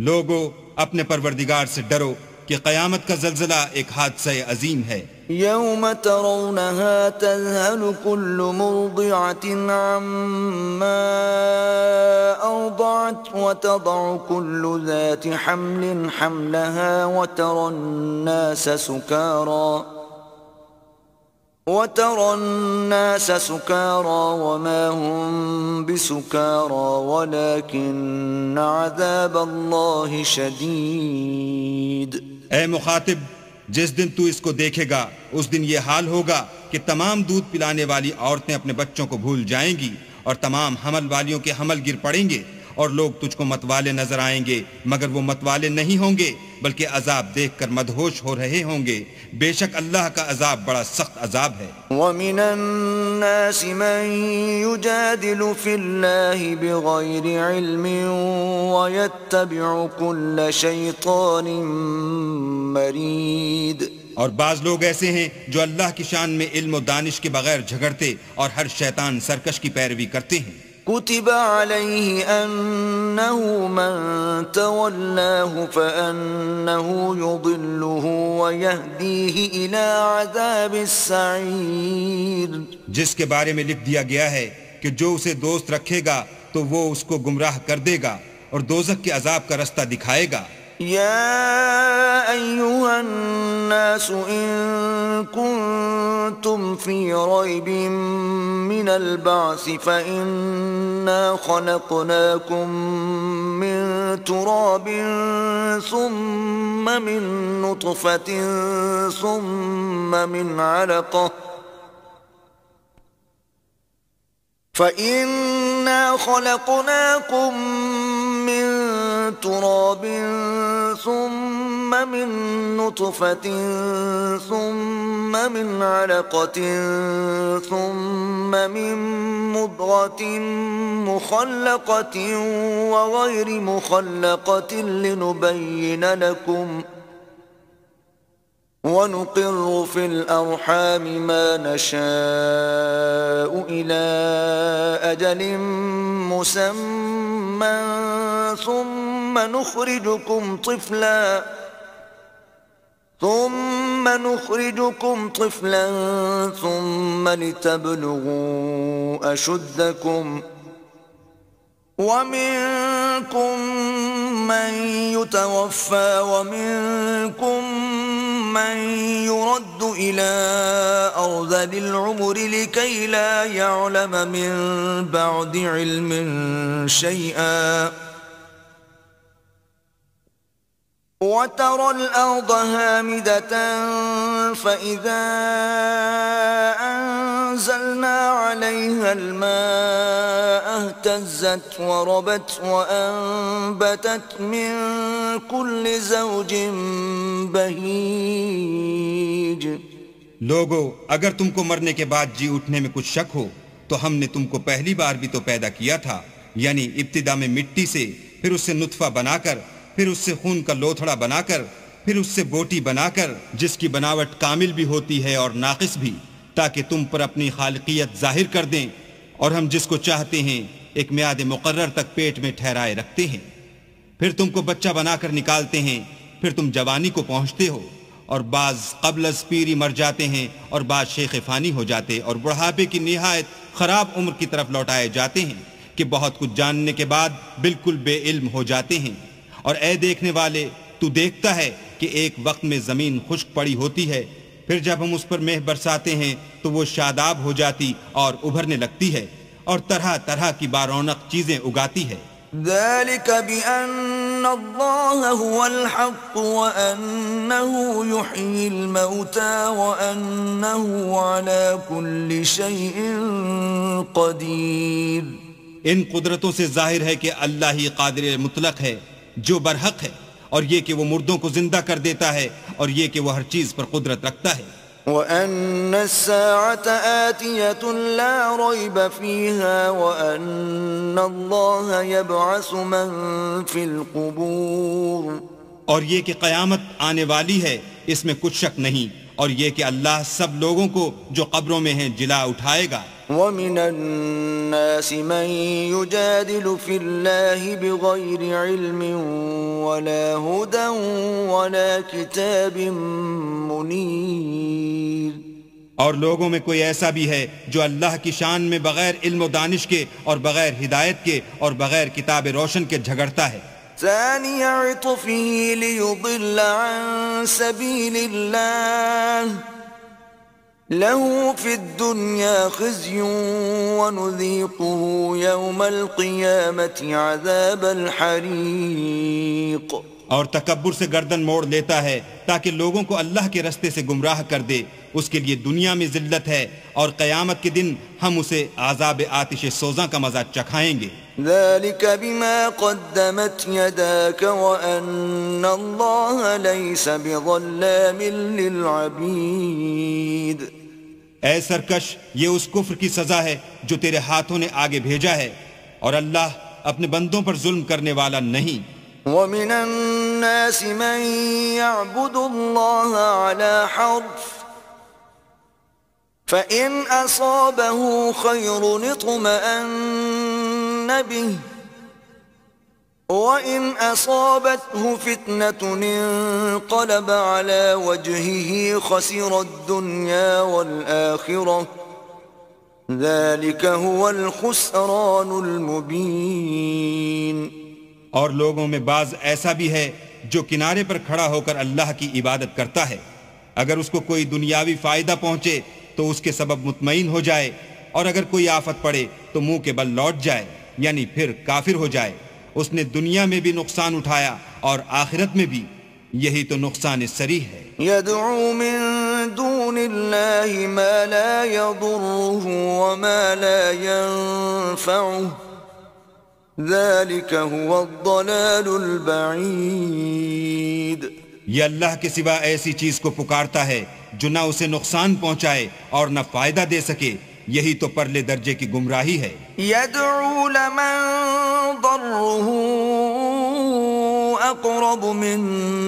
لوگو اپنے پروردگار سے ڈرو کہ قیامت کا زلزلہ ایک حادثہ عظیم ہے۔ یوم ترونها تذهل كل مرضعة عما أرضعت وتضع كل ذات حمل حملها وترى الناس سكارى وما هم بسكارى ولكن عذاب الله شديد۔ اے مخاطب، جس دن تو اس کو دیکھے گا اس دن یہ حال ہوگا کہ تمام دودھ پلانے والی عورتیں اپنے بچوں کو بھول جائیں گی، اور تمام حمل والیوں کے حمل گر پڑیں گے، اور لوگ تجھ کو متوالے نظر آئیں گے مگر وہ متوالے نہیں ہوں گے بلکہ عذاب دیکھ کر مدہوش ہو رہے ہوں گے۔ بے شک اللہ کا عذاب بڑا سخت عذاب ہے۔ وَمِنَ النَّاسِ مَن يُجَادِلُ فِي اللَّهِ بِغَيْرِ عِلْمٍ وَيَتَّبِعُ كُلَّ شَيْطَانٍ مَرِيدٍ۔ اور بعض لوگ ایسے ہیں جو اللہ کی شان میں علم و دانش کے بغیر جھگڑتے اور ہر شیطان سرکش کی پیروی کرتے ہیں۔ كتب عليه أنه من تولاه فأنه يضله ويهديه إلى عذاب السعير۔ جس کے بارے میں لکھ دیا گیا ہے کہ جو اسے دوست رکھے گا تو وہ اس کو گمراہ کر دے گا اور دوزخ کے عذاب کا رستہ دکھائے گا۔ يا أيها الناس إن كنتم في ريب من البعث فإنا خلقناكم من تراب ثم من نطفة ثم من علقة فإنا خلقناكم من تراب ثم من نطفة ثم من علقة ثم من مضغة مخلقة وغير مخلقة لنبين لكم ونقر في الأرحام ما نشاء إلى أجل مسمى ثم نخرجكم طفلا ثم لتبلغوا أشدكم ومنكم من يتوفى ومنكم من يرد إلى أرذل العمر لكي لا يعلم من بعد علم شيئا وترى الأرض هامدة فإذا أنزلنا عليها الماء اهتزت وربت وأنبتت من كل زوج بهيج۔ لوگو اگر تم کو مرنے کے بعد جی اٹھنے میں کچھ شک ہو تو ہم نے تم کو پہلی بار بھی تو پیدا کیا تھا، یعنی ابتدا میں مٹی سے، پھر اس سے نطفہ بنا کر، پھر اس سے خون کا لوتھڑا بنا کر، پھر اس سے بوٹی بنا کر، جس کی بناوٹ کامل بھی ہوتی ہے اور ناقص بھی، تاکہ تم پر اپنی خالقیت ظاہر کر دیں، اور ہم جس کو چاہتے ہیں ایک میعاد مقرر تک پیٹ میں ٹھہرائے رکھتے ہیں، پھر تم کو بچہ بنا کر نکالتے ہیں، پھر تم جوانی کو پہنچتے ہو، اور بعض قبل از پیری مر جاتے ہیں اور بعض شیخ فانی ہو جاتے اور بڑھاپے کی نہایت خراب عمر کی طرف لوٹائے جاتے ہیں کہ بہت کچھ جاننے کے بعد بالکل بے علم ہو جاتے ہیں۔ اور اے دیکھنے والے، تو دیکھتا ہے کہ ایک وقت میں زمین خشک پڑی ہوتی ہے، پھر جب ہم اس پر مہ برساتے ہیں تو وہ شاداب ہو جاتی اور ابھرنے لگتی ہے اور طرح طرح کی بارونق چیزیں اگاتی ہے۔ ذلك بأن الله هو الحق وأنه يحيي الموتى وأنه على كل شيء قدير۔ ان قدرتوں سے ظاہر ہے کہ اللہ ہی قادر مطلق ہے جو برحق ہے، اور یہ کہ وہ مردوں کو زندہ کر دیتا ہے، اور یہ کہ وہ ہر چیز پر قدرت رکھتا ہے۔ وَأَنَّ السَّاعَةَ آتِيَةٌ لَا رَيْبَ فِيهَا وَأَنَّ اللَّهَ يَبْعَثُ مَن فِي الْقُبُورِ، اور یہ کہ قیامت آنے والی ہے، اس میں کچھ شک نہیں، اور یہ کہ اللہ سب لوگوں کو جو قبروں میں ہیں جلا اٹھائے گا۔ وَمِنَ النَّاسِ مَن يُجَادِلُ فِي اللَّهِ بِغَيْرِ عِلْمٍ وَلَا هُدًى وَلَا كِتَابٍ مُنِيرٍ، اور لوگوں میں کوئی ایسا بھی ہے جو اللہ کی شان میں بغیر علم و دانش کے اور بغیر ہدایت کے اور بغیر کتاب روشن کے جھگڑتا ہے۔ ثَانِيَ عِطْفِهِ لِيُضِلَّ عَن سَبِيلِ اللَّهِ له في الدنيا خزي ونذيقه يوم القيامة عذاب الحريق، اور تکبر سے گردن موڑ لیتا ہے تاکہ لوگوں کو اللہ کے رستے سے گمراہ کر دے، اس کے لیے دنیا میں ذلت ہے، اور قیامت کے دن ہم اسے عذاب آتش سوزاں کا مزہ چکھائیں گے۔ ذلك بما قدمت يداك وأن الله ليس بظلام للعبيد۔ اے سرکش، یہ اس کفر کی سزا ہے جو تیرے ہاتھوں نے آگے بھیجا ہے، اور اللہ اپنے بندوں پر ظلم کرنے والا نہیں۔ وَمِنَ النَّاسِ مَن يَعْبُدُ اللَّهَ عَلَى حَرْفٍ فَإِنْ أَصَابَهُ خَيْرٌ اطْمَأَنَّ بِهِ وَإِنْ أَصَابَتْهُ فِتْنَةٌ انقَلَبَ عَلَى وَجْهِهِ خَسِرَ الدُّنْيَا وَالْآخِرَةَ ذَلِكَ هُوَ الْخُسْرَانُ الْمُبِينُ۔ اور لوگوں میں بعض ایسا بھی ہے جو کنارے پر کھڑا ہو کر اللہ کی عبادت کرتا ہے، اگر اس کو کوئی دنیاوی فائدہ پہنچے تو اس کے سبب مطمئن ہو جائے، اور اگر کوئی آفت پڑے تو منہ کے بل لوٹ جائے، یعنی پھر کافر ہو جائے۔ اس نے دنیا میں بھی نقصان اٹھایا اور آخرت میں بھی، یہی تو نقصان صریح ہے۔ يدعو من دون الله ما لا يضره وما لا ينفعه ذلك هو الضلال البعيد۔ یہ اللہ کے سوا ایسی چیز کو پکارتا ہے جو نہ اسے نقصان پہنچائے اور نہ فائدہ دے سکے، یہی تو پرلے درجے کی گمراہی ہے۔ يدعو لمن ضره اقرب من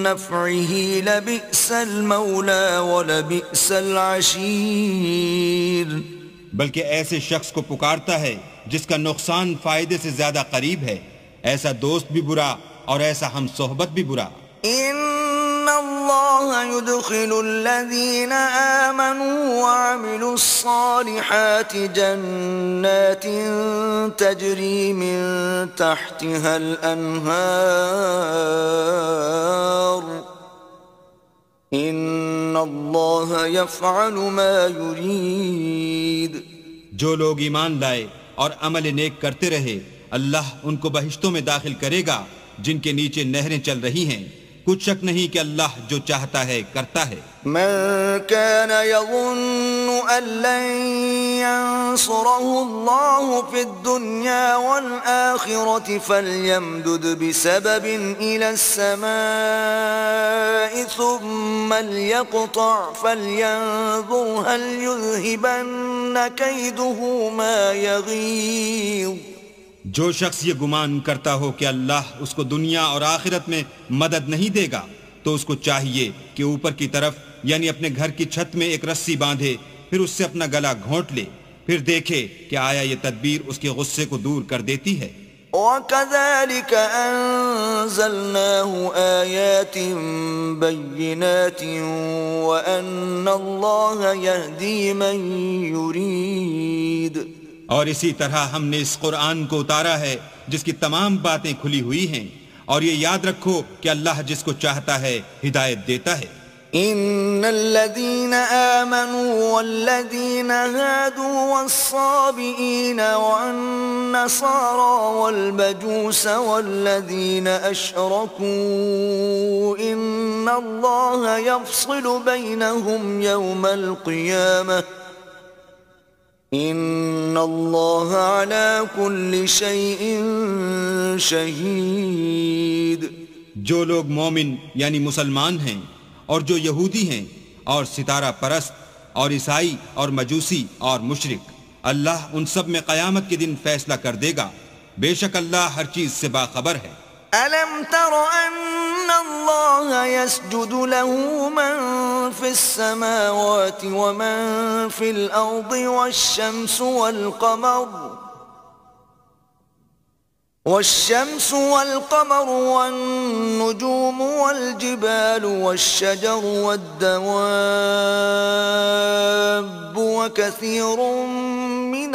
نفعه لبئس المولى ولبئس العشير۔ بلکہ ایسے شخص کو پکارتا ہے جس کا نقصان فائدے سے زیادہ قریب ہے، ایسا دوست بھی برا اور ایسا ہم صحبت بھی برا۔ ان اللہ يدخل الذین آمنوا وعملوا الصالحات جنات تجری من تحتها الانہار ان اللہ یفعل ما یرید۔ جو لوگ ایمان لائے اور عمل نیک کرتے رہے، اللہ ان کو بہشتوں میں داخل کرے گا جن کے نیچے نہریں چل رہی ہیں، کچھ شک نہیں کہ اللہ جو چاہتا ہے کرتا ہے۔ من كان يظن أن لن ينصره الله في الدنيا والآخرة فليمدد بسبب إلى السماء ثم ليقطع فلينظر هل يذهبن كيده ما يغيظ۔ جو شخص یہ گمان کرتا ہو کہ اللہ اس کو دنیا اور آخرت میں مدد نہیں دے گا تو اس کو چاہیے کہ اوپر کی طرف یعنی اپنے گھر کی چھت میں ایک رسی باندھے، پھر اس سے اپنا گلا گھونٹ لے، پھر دیکھے کہ آیا یہ تدبیر اس کے غصے کو دور کر دیتی ہے۔ وَكَذَلِكَ أَنزَلْنَاهُ آيَاتٍ بَيِّنَاتٍ وَأَنَّ اللَّهَ يَهْدِي مَن يُرِيدُ۔ اور اسی طرح ہم نے اس قرآن کو اتارا ہے جس کی تمام باتیں کھلی ہوئی ہیں، اور یہ یاد رکھو کہ اللہ جس کو چاہتا ہے ہدایت دیتا ہے۔ إن الذين آمنوا والذين هادوا والصابئين والنصارى والمجوس والذين أشركوا إن الله يفصل بينهم يوم القيامة إن الله على كل شيء شهيد. جو لوگ مومن یعنی مسلمان ہیں اور جو یہودی ہیں اور ستارہ پرست اور عیسائی اور مجوسی اور مشرک، اللہ ان سب میں قیامت کے دن فیصلہ کر دے گا. بے شک اللہ ہر چیز سے باخبر ہے. أَلَمْ تَرَ أَنَّ اللَّهَ يَسْجُدُ لَهُ مَنْ فِي السَّمَاوَاتِ وَمَنْ فِي الْأَرْضِ والشمس والقمر والنجوم والجبال والشجر والدواب وكثير من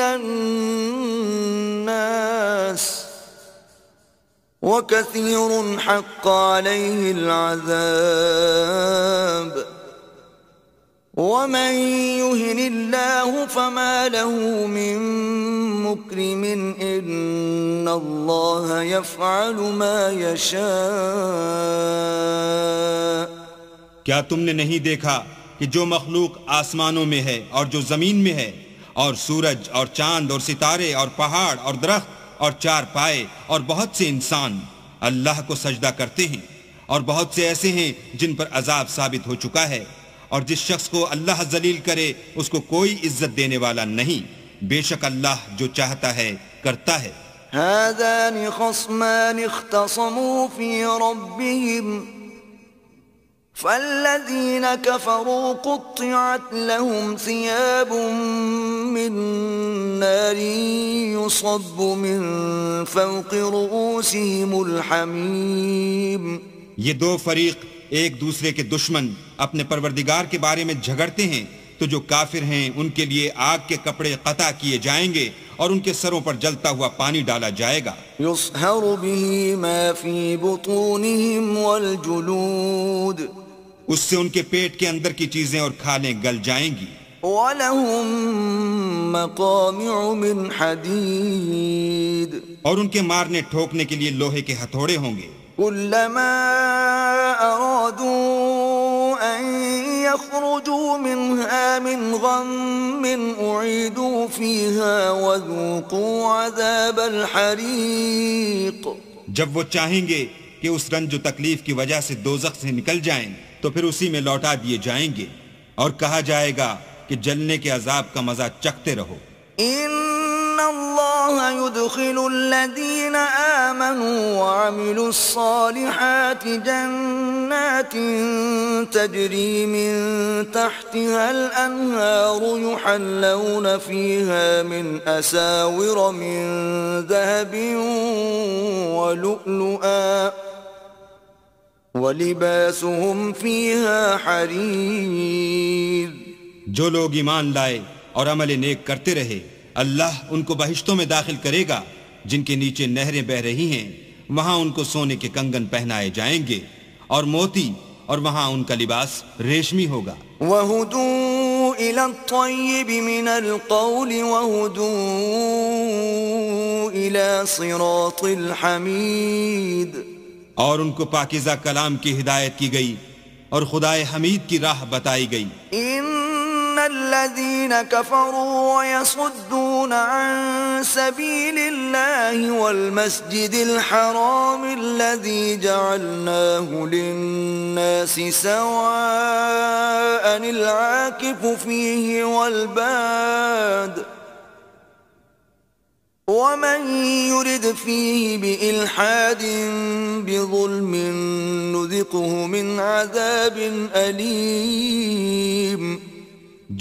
الناس وكثير حق عليه العذاب ومن يهن الله فما له من مكرم إن الله يفعل ما يشاء. کیا تم نے نہیں دیکھا کہ جو مخلوق آسمانوں میں ہے اور جو زمین میں ہے، اور سورج اور چاند اور ستارے اور پہاڑ اور درخت اور چار پائے اور بہت سے انسان اللہ کو سجدہ کرتے ہیں، اور بہت سے ایسے ہیں جن پر عذاب ثابت ہو چکا ہے، اور جس شخص کو اللہ ذلیل کرے اس کو کوئی عزت دینے والا نہیں. بے شک اللہ جو چاہتا ہے کرتا ہے. هذان خصمان اختصموا في ربهم فالذين كفروا قطعت لهم ثياب من نار يصب من فوق رؤوسهم الحميم. یہ دو فریق ایک دوسرے کے دشمن اپنے پروردگار کے بارے میں جھگڑتے ہیں، تو جو کافر ہیں ان کے لیے آگ کے کپڑے قطع کیے جائیں گے اور ان کے سروں پر جلتا ہوا پانی ڈالا جائے گا. يصهر به ما في بطونهم والجلود. اس سے ان کے پیٹ کے اندر کی چیزیں اور کھالیں گل جائیں گی. وَلَهُم مَّقَامِعُ مِنْ حَدِيدٍ. اور ان کے مارنے ٹھوکنے کے لیے لوہے کے ہتھوڑے ہوں گے. كلما أرادوا أن يخرجوا منها من غم أعيدوا فيها وذوقوا عذاب الحريق. جب وہ چاہیں گے کہ اس رنج و تکلیف کی وجہ سے دوزخ سے نکل جائیں تو پھر اسی میں لوٹا دیے جائیں گے، اور کہا جائے گا کہ جلنے کے عذاب کا مزہ چکھتے رہو. إن الله يدخل الذين آمنوا وعملوا الصالحات جنات تجري من تحتها الأنهار يحلون فيها من أساور من ذهب ولؤلؤا ولباسهم فيها حرير. جو لوگ ایمان لائے اور عمل نیک کرتے رہے اللہ ان کو بہشتوں میں داخل کرے گا جن کے نیچے نہریں بہ رہی ہیں، وہاں ان کو سونے کے کنگن پہنائے جائیں گے اور موتی، اور وہاں ان کا لباس ریشمی ہوگا. وَهُدُوا إِلَى الطَّيِّبِ مِنَ الْقَوْلِ وَهُدُوا إِلَى صِرَاطِ الْحَمِيدِ. اور ان کو پاکیزہ کلام کی ہدایت کی گئی اور خدائے حمید کی راہ بتائی گئی. إن الذين كفروا ويصدون عن سبيل الله والمسجد الحرام الذي جعلناه للناس سواء العاكف فيه والباد ومن يرد فيه بإلحاد بظلم نذقه من عذاب أليم.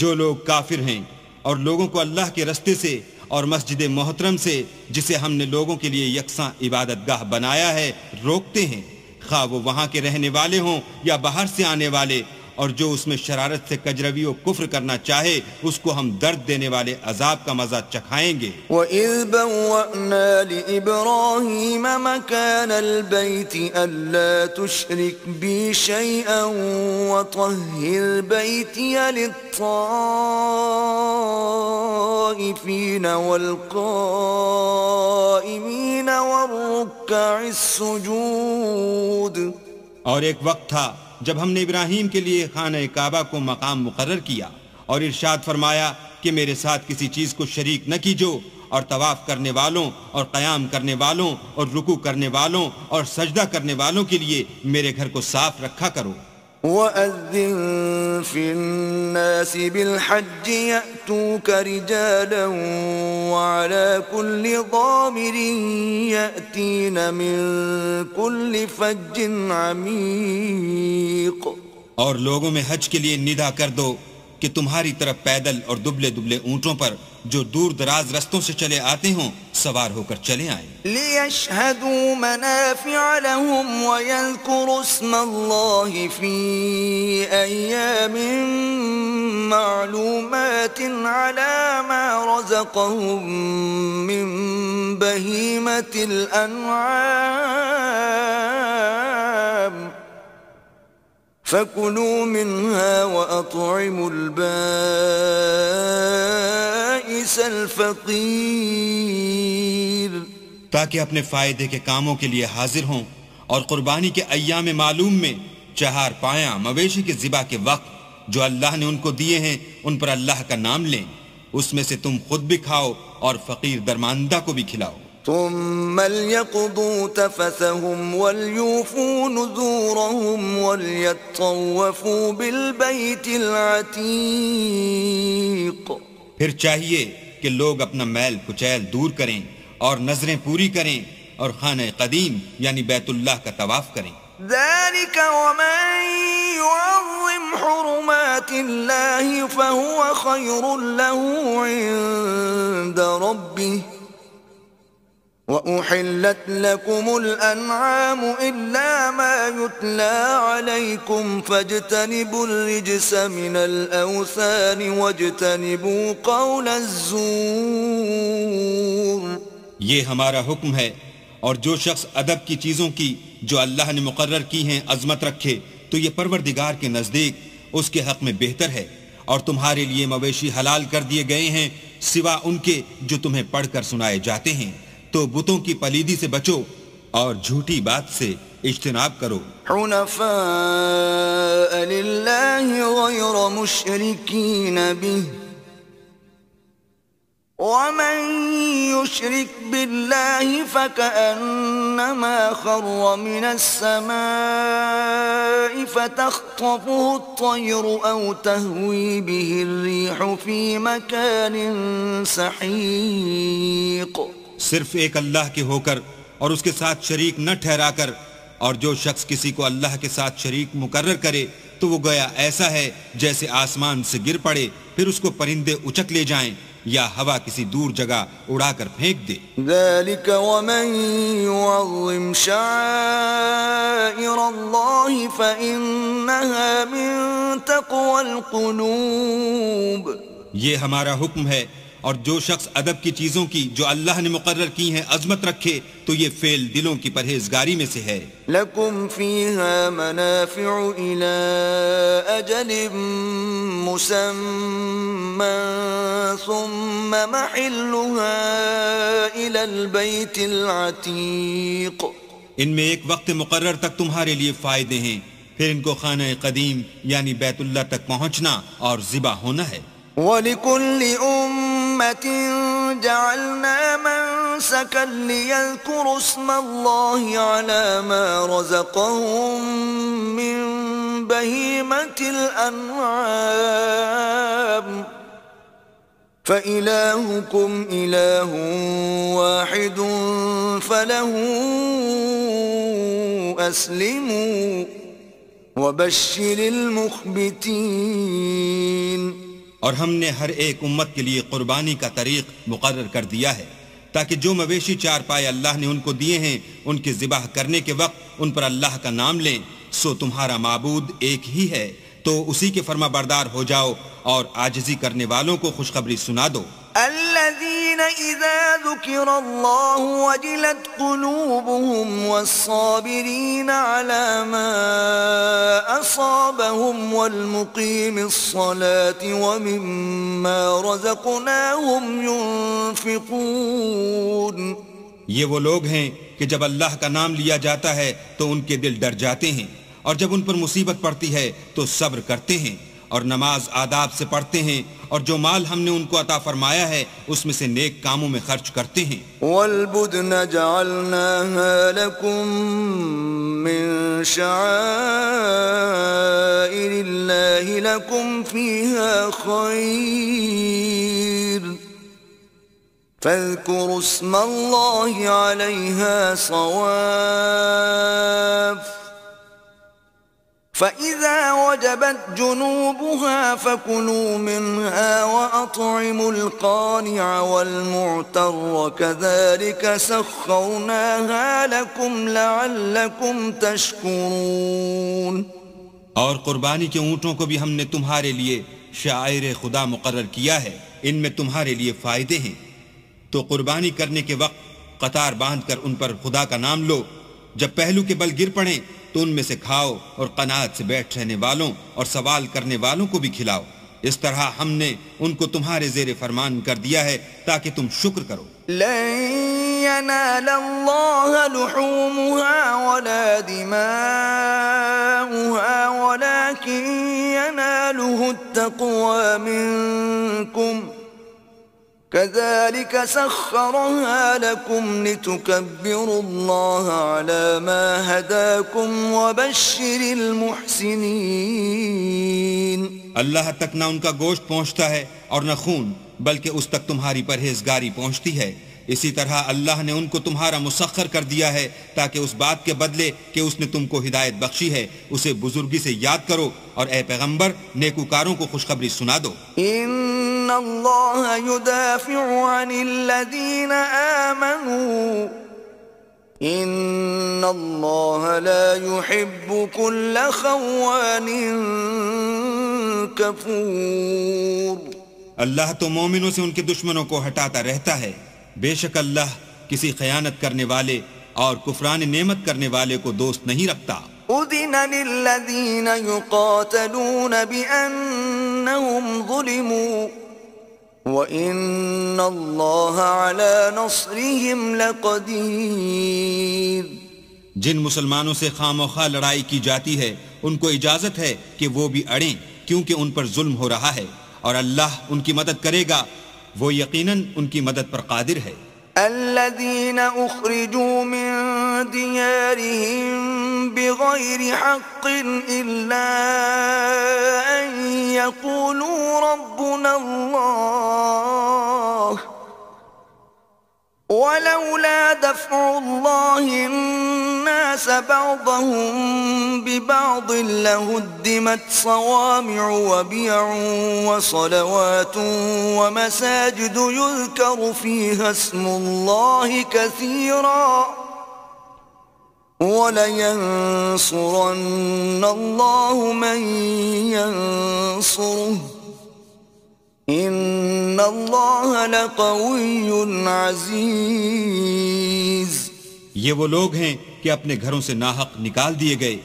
جو لوگ کافر ہیں اور لوگوں کو اللہ کے رستے سے اور مسجد محترم سے جسے ہم نے لوگوں کے لیے یکساں عبادت گاہ بنایا ہے روکتے ہیں، خواہ وہ وہاں کے رہنے والے ہوں یا باہر سے آنے والے، اور جو اس میں شرارت سے کجروی و کفر کرنا چاہے اس کو ہم درد دینے والے عذاب کا مزہ چکھائیں گے۔ وَإِذْ بَوَّأْنَا لِإِبْرَاهِيمَ مَكَانَ الْبَيْتِ أَلَّا تُشْرِكْ بِي شَيْئًا وَطَهِّرْ بَيْتِيَ لِلطَّائِفِينَ وَالْقَائِمِينَ وَالرُّكَّعِ السُّجُودِ۔ اور ایک وقت تھا جب ہم نے ابراہیم کے لیے خانہ کعبہ کو مقام مقرر کیا اور ارشاد فرمایا کہ میرے ساتھ کسی چیز کو شریک نہ کیجو، اور طواف کرنے والوں اور قیام کرنے والوں اور رکوع کرنے والوں اور سجدہ کرنے والوں کے لیے میرے گھر کو صاف رکھا کرو۔ وَأَذِّن فِي النَّاسِ بِالْحَجِّ يَأْتُوكَ رِجَالًا وَعَلَى كُلِّ ضَامِرٍ يَأْتِينَ مِن كُلِّ فَجٍّ عَمِيقٍ۔ اور لوگوں میں حج کے لیے ندا کر دو کہ تمہاری طرف پیدل اور دبلے دبلے اونٹوں پر جو دور دراز رستوں سے چلے آتے ہوں سوار ہو کر چلے آئیں۔ لِيَشْهَدُوا مَنَافِعَ لَهُمْ وَيَذْكُرُوا اسْمَ اللَّهِ فِي أَيَّامٍ مَّعْلُومَاتٍ عَلَى مَا رَزَقَهُم مِّن بَهِيمَةِ الْأَنْعَامِ فَكُلُوا مِنْهَا وَأَطْعِمُوا الْبَائِسَ الْفَقِيرَ، تاکہ اپنے فائدے کے کاموں کے لیے حاضر ہوں اور قربانی کے ایام معلوم میں چہار پایاں مویشی کے ذبح کے وقت جو اللہ نے ان کو دیے ہیں ان پر اللہ کا نام لیں، اس میں سے تم خود بھی کھاؤ اور فقیر درماندہ کو بھی کھلاؤ۔ ثم ليقضوا تفثهم وليوفوا نذورهم وليطوفوا بالبيت العتيق۔ پھر چاہیے کہ لوگ اپنا میل کچیل دور کریں اور نظریں پوری کریں اور خانہ قدیم یعنی بیت اللہ کا طواف کریں۔ ذلك ومن يعظم حرمات الله فهو خير له عند ربه وأحلت لكم الأنعام إلا ما يتلى عليكم فاجتنبوا الرجس من الأوثان واجتنبوا قول الزور۔ یہ ہمارا حکم ہے، اور جو شخص ادب کی چیزوں کی جو اللہ نے مقرر کی ہیں عظمت رکھے تو یہ پروردگار کے نزدیک اس کے حق میں بہتر ہے، اور تمہارے لیے مویشی حلال کر دیے گئے ہیں سوا ان کے جو تمہیں پڑھ کر سنائے جاتے ہیں، تو بتوں کی پلیدی سے بچو اور جھوٹی بات سے اجتناب کرو۔ حنفاء للہ غیر مشرکین به ومن يشرك بالله فكأنما خر من السماء فتخطفه الطير أو تهوي به الريح في مكان سحيق۔ صرف ایک اللہ کے ہو کر اور اس کے ساتھ شریک نہ ٹھہرا کر، اور جو شخص کسی کو اللہ کے ساتھ شریک مقرر کرے تو وہ گویا ایسا ہے جیسے آسمان سے گر پڑے پھر اس کو پرندے اچک لے جائیں یا ہوا کسی دور جگہ اڑا کر پھینک دے۔ ذلك ومن يعظم شعائر الله فإنها من تقوى القلوب۔ یہ ہمارا حکم ہے، اور جو شخص ادب کی چیزوں کی جو اللہ نے مقرر کی ہیں عظمت رکھے تو یہ فعل دلوں کی پرہیزگاری میں سے ہے۔ لکم فیہا منافع الی اجل مسمى ثم محلها الی البیت العتیق۔ ان میں ایک وقت مقرر تک تمہارے لیے فائدے ہیں، پھر ان کو خانہ قدیم یعنی بیت اللہ تک پہنچنا اور ذبح ہونا ہے۔ وَلِكُلِّ أُمَّةٍ جَعَلْنَا مَنسَكًا لِيَذْكُرُوا اسْمَ اللَّهِ عَلَى مَا رَزَقَهُم مِّن بَهِيمَةِ الْأَنْعَامِ فَإِلَٰهُكُمْ إِلَٰهٌ وَاحِدٌ فَلَهُ أَسْلِمُوا وَبَشِّرِ الْمُخْبِتِينَ۔ اور ہم نے ہر ایک امت کے لیے قربانی کا طریق مقرر کر دیا ہے تاکہ جو مویشی چار پائے اللہ نے ان کو دیے ہیں ان کے ذبح کرنے کے وقت ان پر اللہ کا نام لیں، سو تمہارا معبود ایک ہی ہے، تو اسی کے فرما بردار ہو جاؤ اور عاجزی کرنے والوں کو خوشخبری سنا دو. الذين إذا ذكر الله وجلت قلوبهم والصابرين على ما أصابهم والمقيم الصلاة ومما رزقناهم ينفقون. یہ وہ لوگ ہیں کہ جب اللہ کا نام لیا جاتا ہے تو ان کے دل ڈر جاتے ہیں، اور جب ان پر مصیبت پڑتی ہے تو صبر کرتے ہیں، اور نماز آداب سے پڑھتے ہیں، اور جو مال ہم نے ان کو عطا فرمایا ہے اس میں سے نیک کاموں میں خرچ کرتے ہیں. وَالْبُدْنَ جَعَلْنَاهَا لَكُم مِّن شَعَائِرِ اللَّهِ لَكُمْ فِيهَا خَيْرٌ فَاذْكُرُوا اسْمَ اللَّهِ عَلَيْهَا صَوَافَّ فَإِذَا وَجَبَتْ جُنُوبُهَا فَكُلُوا مِنْهَا وَأَطْعِمُوا الْقَانِعَ وَالْمُعْتَرَّ كَذَلِكَ سَخَّرْنَاهَا لَكُمْ لَعَلَّكُمْ تَشْكُرُونَ. اور قربانی کے اونٹوں کو بھی ہم نے تمہارے لیے شعائر خدا مقرر کیا ہے، ان میں تمہارے لیے فائدے ہیں. تو قربانی کرنے کے وقت قطار باندھ کر ان پر خدا کا نام لو، جب پہلو کے بل گر پڑیں تو ان میں سے کھاؤ، اور قناعت سے بیٹھ رہنے والوں اور سوال کرنے والوں کو بھی کھلاؤ. اس طرح ہم نے ان کو تمہارے زیر فرمان کر دیا ہے تاکہ تم شکر کرو. لن ينال الله لحومها ولا دماؤها ولكن يناله التقوى منكم كذلك سخرها لكم لتكبروا الله على ما هداكم وبشر المحسنين. اللہ تک نہ ان کا گوشت پہنچتا ہے اور نہ خون، بلکہ اس تک تمہاری پرہیزگاری پہنچتی ہے. اسی طرح اللہ نے ان کو تمہارا مسخر کر دیا ہے تاکہ اس بات کے بدلے کہ اس نے تم کو ہدایت بخشی ہے اسے بزرگی سے یاد کرو، اور اے پیغمبر نیکوکاروں کو خوشخبری سنا دو. ان اللہ یدافع عن الذین آمنوا ان اللہ لا يحب كل خوان کفور. اللہ تو مومنوں سے ان کے دشمنوں کو ہٹاتا رہتا ہے، بے شک اللہ کسی خیانت کرنے والے اور کفران نعمت کرنے والے کو دوست نہیں رکھتا. اذن للذین یقاتلون بأنہم ظلموا وَإِنَّ اللَّهَ عَلَى نَصْرِهِمْ لَقَدِيرٌ. جن مسلمانوں سے خواہ لڑائی کی جاتی ہے ان کو اجازت ہے کہ وہ بھی اڑیں، کیونکہ ان پر ظلم ہو رہا ہے، اور اللہ ان کی مدد کرے گا، وہ یقیناً ان کی مدد پر قادر ہے. الذين أخرجوا من ديارهم بغير حق إلا أن يقولوا ربنا الله ولولا دفع الله الناس بعضهم ببعض لهدمت صوامع وبيع وصلوات ومساجد يذكر فيها اسم الله كثيرا ولينصرن الله من ينصره ان اللہ لقوی عزیز. یہ وہ لوگ ہیں کہ اپنے گھروں سے ناحق نکال دیے گئے،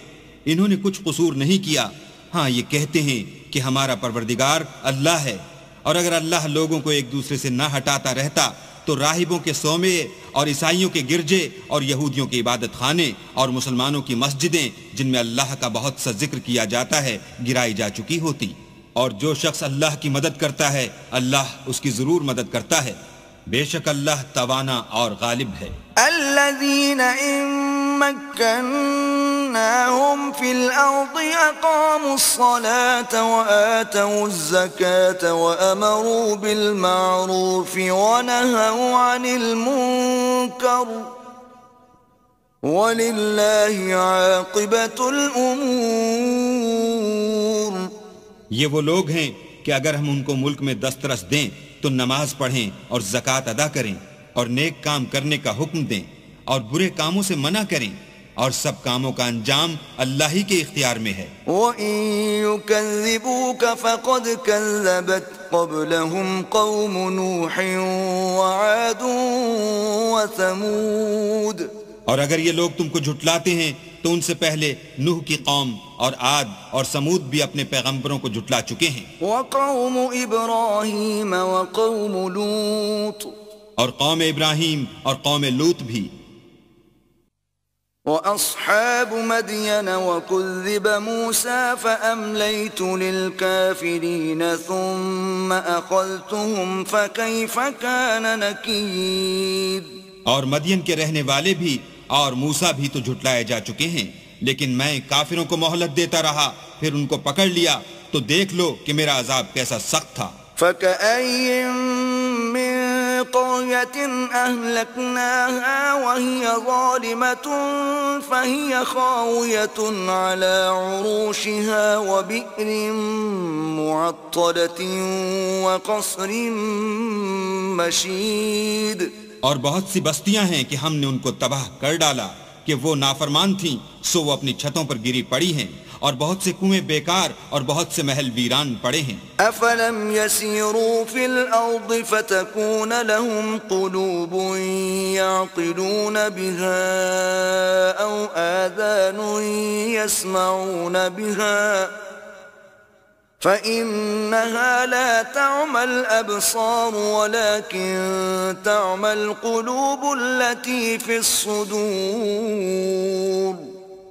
انہوں نے کچھ قصور نہیں کیا. ہاں یہ کہتے ہیں کہ ہمارا پروردگار اللہ ہے، اور اگر اللہ لوگوں کو ایک دوسرے سے نہ ہٹاتا رہتا تو راہبوں کے صومعے اور عیسائیوں کے گرجے اور یہودیوں کے عبادت خانے اور مسلمانوں کی مسجدیں جن میں اللہ کا بہت سا ذکر کیا جاتا ہے گرائی جا چکی ہوتی. اور جو شخص اللہ کی مدد کرتا ہے اللہ اس کی ضرور مدد کرتا ہے، بے شک اللہ توانا اور غالب ہے. الذين إن مكناهم في الأرض أقاموا الصلاة وآتوا الزكاة وأمروا بالمعروف ونهوا عن المنكر ولله عاقبة الأمور. یہ وہ لوگ ہیں کہ اگر ہم ان کو ملک میں دسترس دیں تو نماز پڑھیں اور زکوٰۃ ادا کریں اور نیک کام کرنے کا حکم دیں اور برے کاموں سے منع کریں، اور سب کاموں کا انجام اللہ ہی کے اختیار میں ہے۔ وَإِن يُكَذِّبُوكَ فَقَدْ كَذَّبَتْ قَبْلَهُمْ قَوْمُ نُوحٍ وَعَادٌ وَثَمُودَ، اور اگر یہ لوگ تم کو جھٹلاتے ہیں تو ان سے پہلے نوح کی قوم اور عاد اور سمود بھی اپنے پیغمبروں کو جھٹلا چکے ہیں، وَقَوْمُ إِبْرَاهِيمَ وَقَوْمُ لُوطٍ، اور قوم ابراہیم اور قوم لوط بھی، وَأَصْحَابُ مَدْيَنَ وَكُذِّبَ مُوسَى فَأَمْلَيْتُ لِلْكَافِرِينَ ثُمَّ أَخَذْتُهُمْ فَكَيْفَ كَانَ نَكِيرِ۔ اور مدین کے رہنے والے بھی اور موسیٰ بھی تو جھٹلائے جا چکے ہیں، لیکن میں کافروں کو مہلت دیتا رہا، پھر ان کو پکڑ لیا، تو دیکھ لو کہ میرا عذاب کیسا سخت تھا۔ فَكَأَيٍّ مِّن قَرْيَةٍ أَهْلَكْنَاهَا وَهِيَ ظَالِمَةٌ فَهِيَ خَاوِيَةٌ عَلَى عُرُوشِهَا وَبِئْرٍ مُّعَطَّلَةٍ وَقَصْرٍ مَّشِيدٍ۔ اور بہت سی بستیاں ہیں کہ ہم نے ان کو تباہ کر ڈالا کہ وہ نافرمان تھیں، سو وہ اپنی چھتوں پر گری پڑی ہیں، اور بہت سے کنویں بیکار اور بہت سے محل ویران پڑے ہیں۔ أَفَلَمْ يَسِيرُوا فِي الْأَرْضِ فَتَكُونَ لَهُمْ قُلُوبٌ يَعْقِلُونَ بِهَا أَوْ آذَانٌ يَسْمَعُونَ بِهَا فَإِنَّهَا لَا تَعْمَى الْأَبْصَارُ وَلَكِن تَعْمَى الْقُلُوبُ الَّتِي فِي الصُّدُورِ۔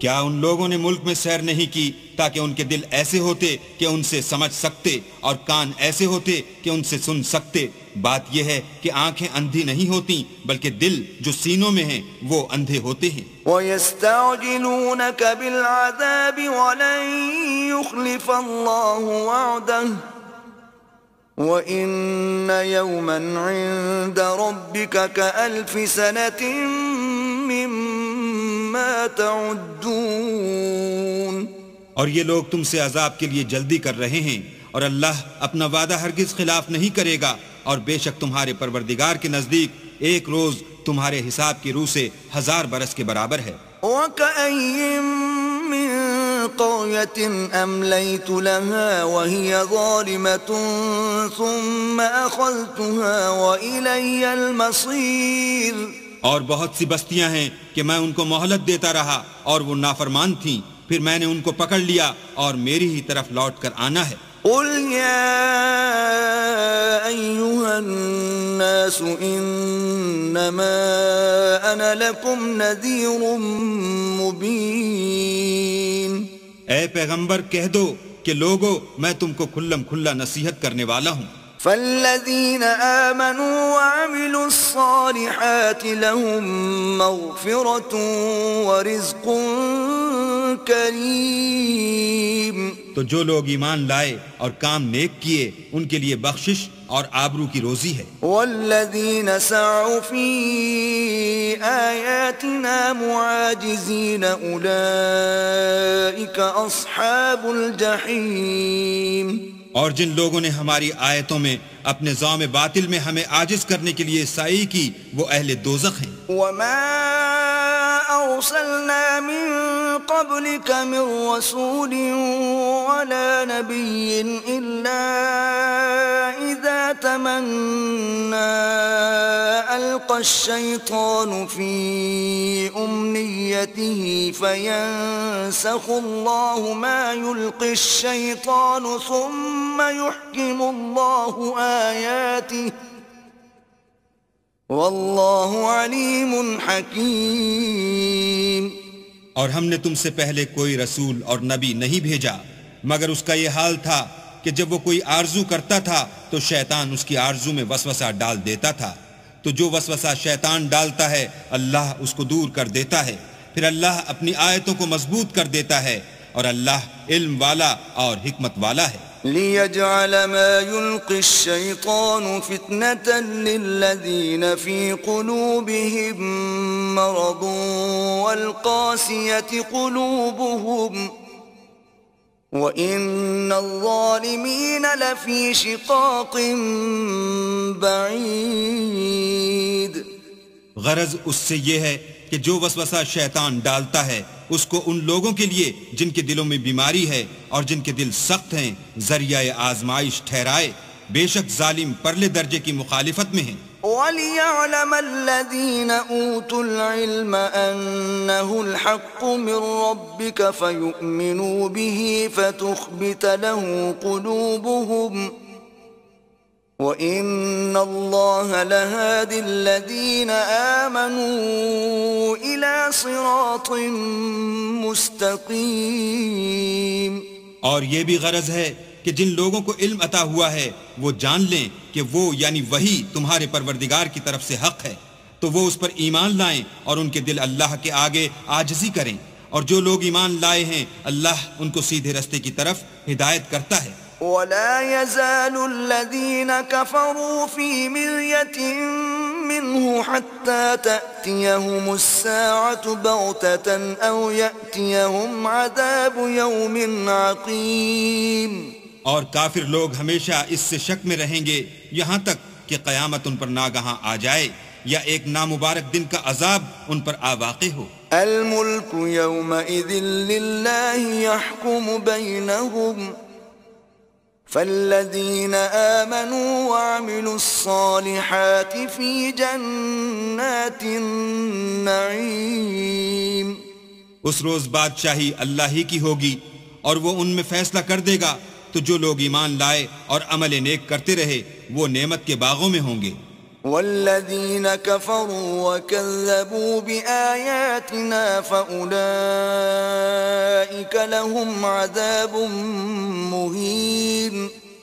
کیا ان لوگوں نے ملک میں سیر نہیں کی تاکہ ان کے دل ایسے ہوتے کہ ان سے سمجھ سکتے اور کان ایسے ہوتے کہ ان سے سن سکتے؟ بات یہ ہے کہ آنکھیں اندھی نہیں ہوتی بلکہ دل جو سینوں میں ہیں وہ اندھے ہوتے ہیں۔ وَيَسْتَعْجِلُونَكَ بِالْعَذَابِ وَلَن يُخْلِفَ اللَّهُ وَعْدَهُ وَإِنَّ يَوْمًا عِندَ رَبِّكَ كَأَلْفِ سَنَةٍ مِّمَّا تَعُدُّونَ۔ اور یہ لوگ تم سے عذاب کے لیے جلدی کر رہے ہیں، اور اللہ اپنا وعدہ ہرگز خلاف نہیں کرے گا، اور بے شک تمہارے پروردگار کے نزدیک ایک روز تمہارے حساب کی روح سے 1000 برس کے برابر ہے۔ وَكَأَيٍّن مِّن قَرْيَةٍ أَمْلَيْتُ لَهَا وَهِيَ ظَالِمَةٌ ثُمَّ أَخَذْتُهَا وَإِلَيَّ الْمَصِيرُ۔ اور بہت سی بستیاں ہیں کہ میں ان کو مہلت دیتا رہا اور وہ نافرمان تھیں، پھر میں نے ان کو پکڑ لیا اور میری ہی طرف لوٹ کر آنا ہے۔ قُلْ يَا أَيُّهَا النَّاسُ إِنَّمَا أَنَا لَكُمْ نَذِيرٌ مُّبِينٌ۔ اے پیغمبر کہہ دو کہ لوگو میں تم کو کھلم کھلا نصیحت کرنے والا ہوں۔ فَالَّذِينَ آمَنُوا وَعَمِلُوا الصَّالِحَاتِ لَهُم مَّغْفِرَةٌ وَرِزْقٌ کریم۔ تو جو لوگ ایمان لائے اور کام نیک کیے ان کے لیے بخشش اور آبرو کی روزی ہے۔ والذین سعوا فی آیاتنا معاجزین اولئک اصحاب الجحیم۔ اور جن لوگوں نے ہماری آیتوں میں اپنے ذوم باطل میں ہمیں عاجز کرنے کے لیے سعی کی وہ اہل دوزخ ہیں۔ وما ارسلنا من قبلك من رسول ولا نبي الا اذا تمنى القى الشيطان في امنيته فينسخ الله ما يلقي الشيطان ثم يحكم الله آياته واللہ علیم حکیم۔ اور ہم نے تم سے پہلے کوئی رسول اور نبی نہیں بھیجا مگر اس کا یہ حال تھا کہ جب وہ کوئی آرزو کرتا تھا تو شیطان اس کی آرزو میں وسوسہ ڈال دیتا تھا، تو جو وسوسہ شیطان ڈالتا ہے اللہ اس کو دور کر دیتا ہے، پھر اللہ اپنی آیتوں کو مضبوط کر دیتا ہے، اور اللہ علم والا اور حکمت والا ہے۔ لِيَجْعَلَ مَا يُلْقِي الشَّيْطَانُ فِتْنَةً لِلَّذِينَ فِي قُلُوبِهِم مَّرَضٌ وَالْقَاسِيَةِ قُلُوبُهُمْ وَإِنَّ الظَّالِمِينَ لَفِي شِقَاقٍ بَعِيدٍ۔ غرض اس سے یہ ہے کہ جو وسوسہ شیطان ڈالتا ہے اس کو ان لوگوں کے لیے جن کے دلوں میں بیماری ہے اور جن کے دل سخت ہیں ذریعہ آزمائش ٹھہرائے، بے شک ظالم پرلے درجے کی مخالفت میں ہیں۔ وَلِيَعْلَمَ الَّذِينَ أُوتُوا الْعِلْمَ أَنَّهُ الْحَقُّ مِنْ رَبِّكَ فَيُؤْمِنُوا بِهِ فَتُخْبِتَ لَهُ قُلُوبُهُمْ وَإِنَّ اللَّهَ لَهَادِ الَّذِينَ آمَنُوا إِلَى صِرَاطٍ مُسْتَقِيمٍ۔ اور یہ بھی غرض ہے کہ جن لوگوں کو علم عطا ہوا ہے وہ جان لیں کہ وہ یعنی وہی تمہارے پروردگار کی طرف سے حق ہے، تو وہ اس پر ایمان لائیں اور ان کے دل اللہ کے آگے عاجزی کریں، اور جو لوگ ایمان لائے ہیں اللہ ان کو سیدھے رستے کی طرف ہدایت کرتا ہے۔ وَلَا يَزَالُ الَّذِينَ كَفَرُوا فِي مِرْيَةٍ مِّنْهُ حَتَّى تَأْتِيَهُمُ السَّاعَةُ بَغْتَةً أَوْ يَأْتِيَهُمْ عَذَابُ يَوْمٍ عَقِيمٍ۔ اور کافر لوگ ہمیشہ اس سے شک میں رہیں گے یہاں تک کہ قیامت ان پر ناگہاں آ جائے یا ایک نامبارک دن کا عذاب ان پر آ واقع ہو۔ الْمُلْكُ يَوْمَئِذٍ لِلَّهِ يَحْكُمُ بَيْنَهُمْ فَالَّذِينَ آمَنُوا وَعَمِلُوا الصَّالِحَاتِ فِي جَنَّاتِ النَّعِيمِ۔ اس روز بادشاہی اللہ ہی کی ہوگی اور وہ ان میں فیصلہ کر دے گا، تو جو لوگ ایمان لائے اور عمل نیک کرتے رہے وہ نعمت کے باغوں میں ہوں گے۔ وَالَّذِينَ كَفَرُوا وَكَذَّبُوا بِآيَاتِنَا فَأُولَئِكَ لَهُمْ عَذَابٌ مُهِينٌ۔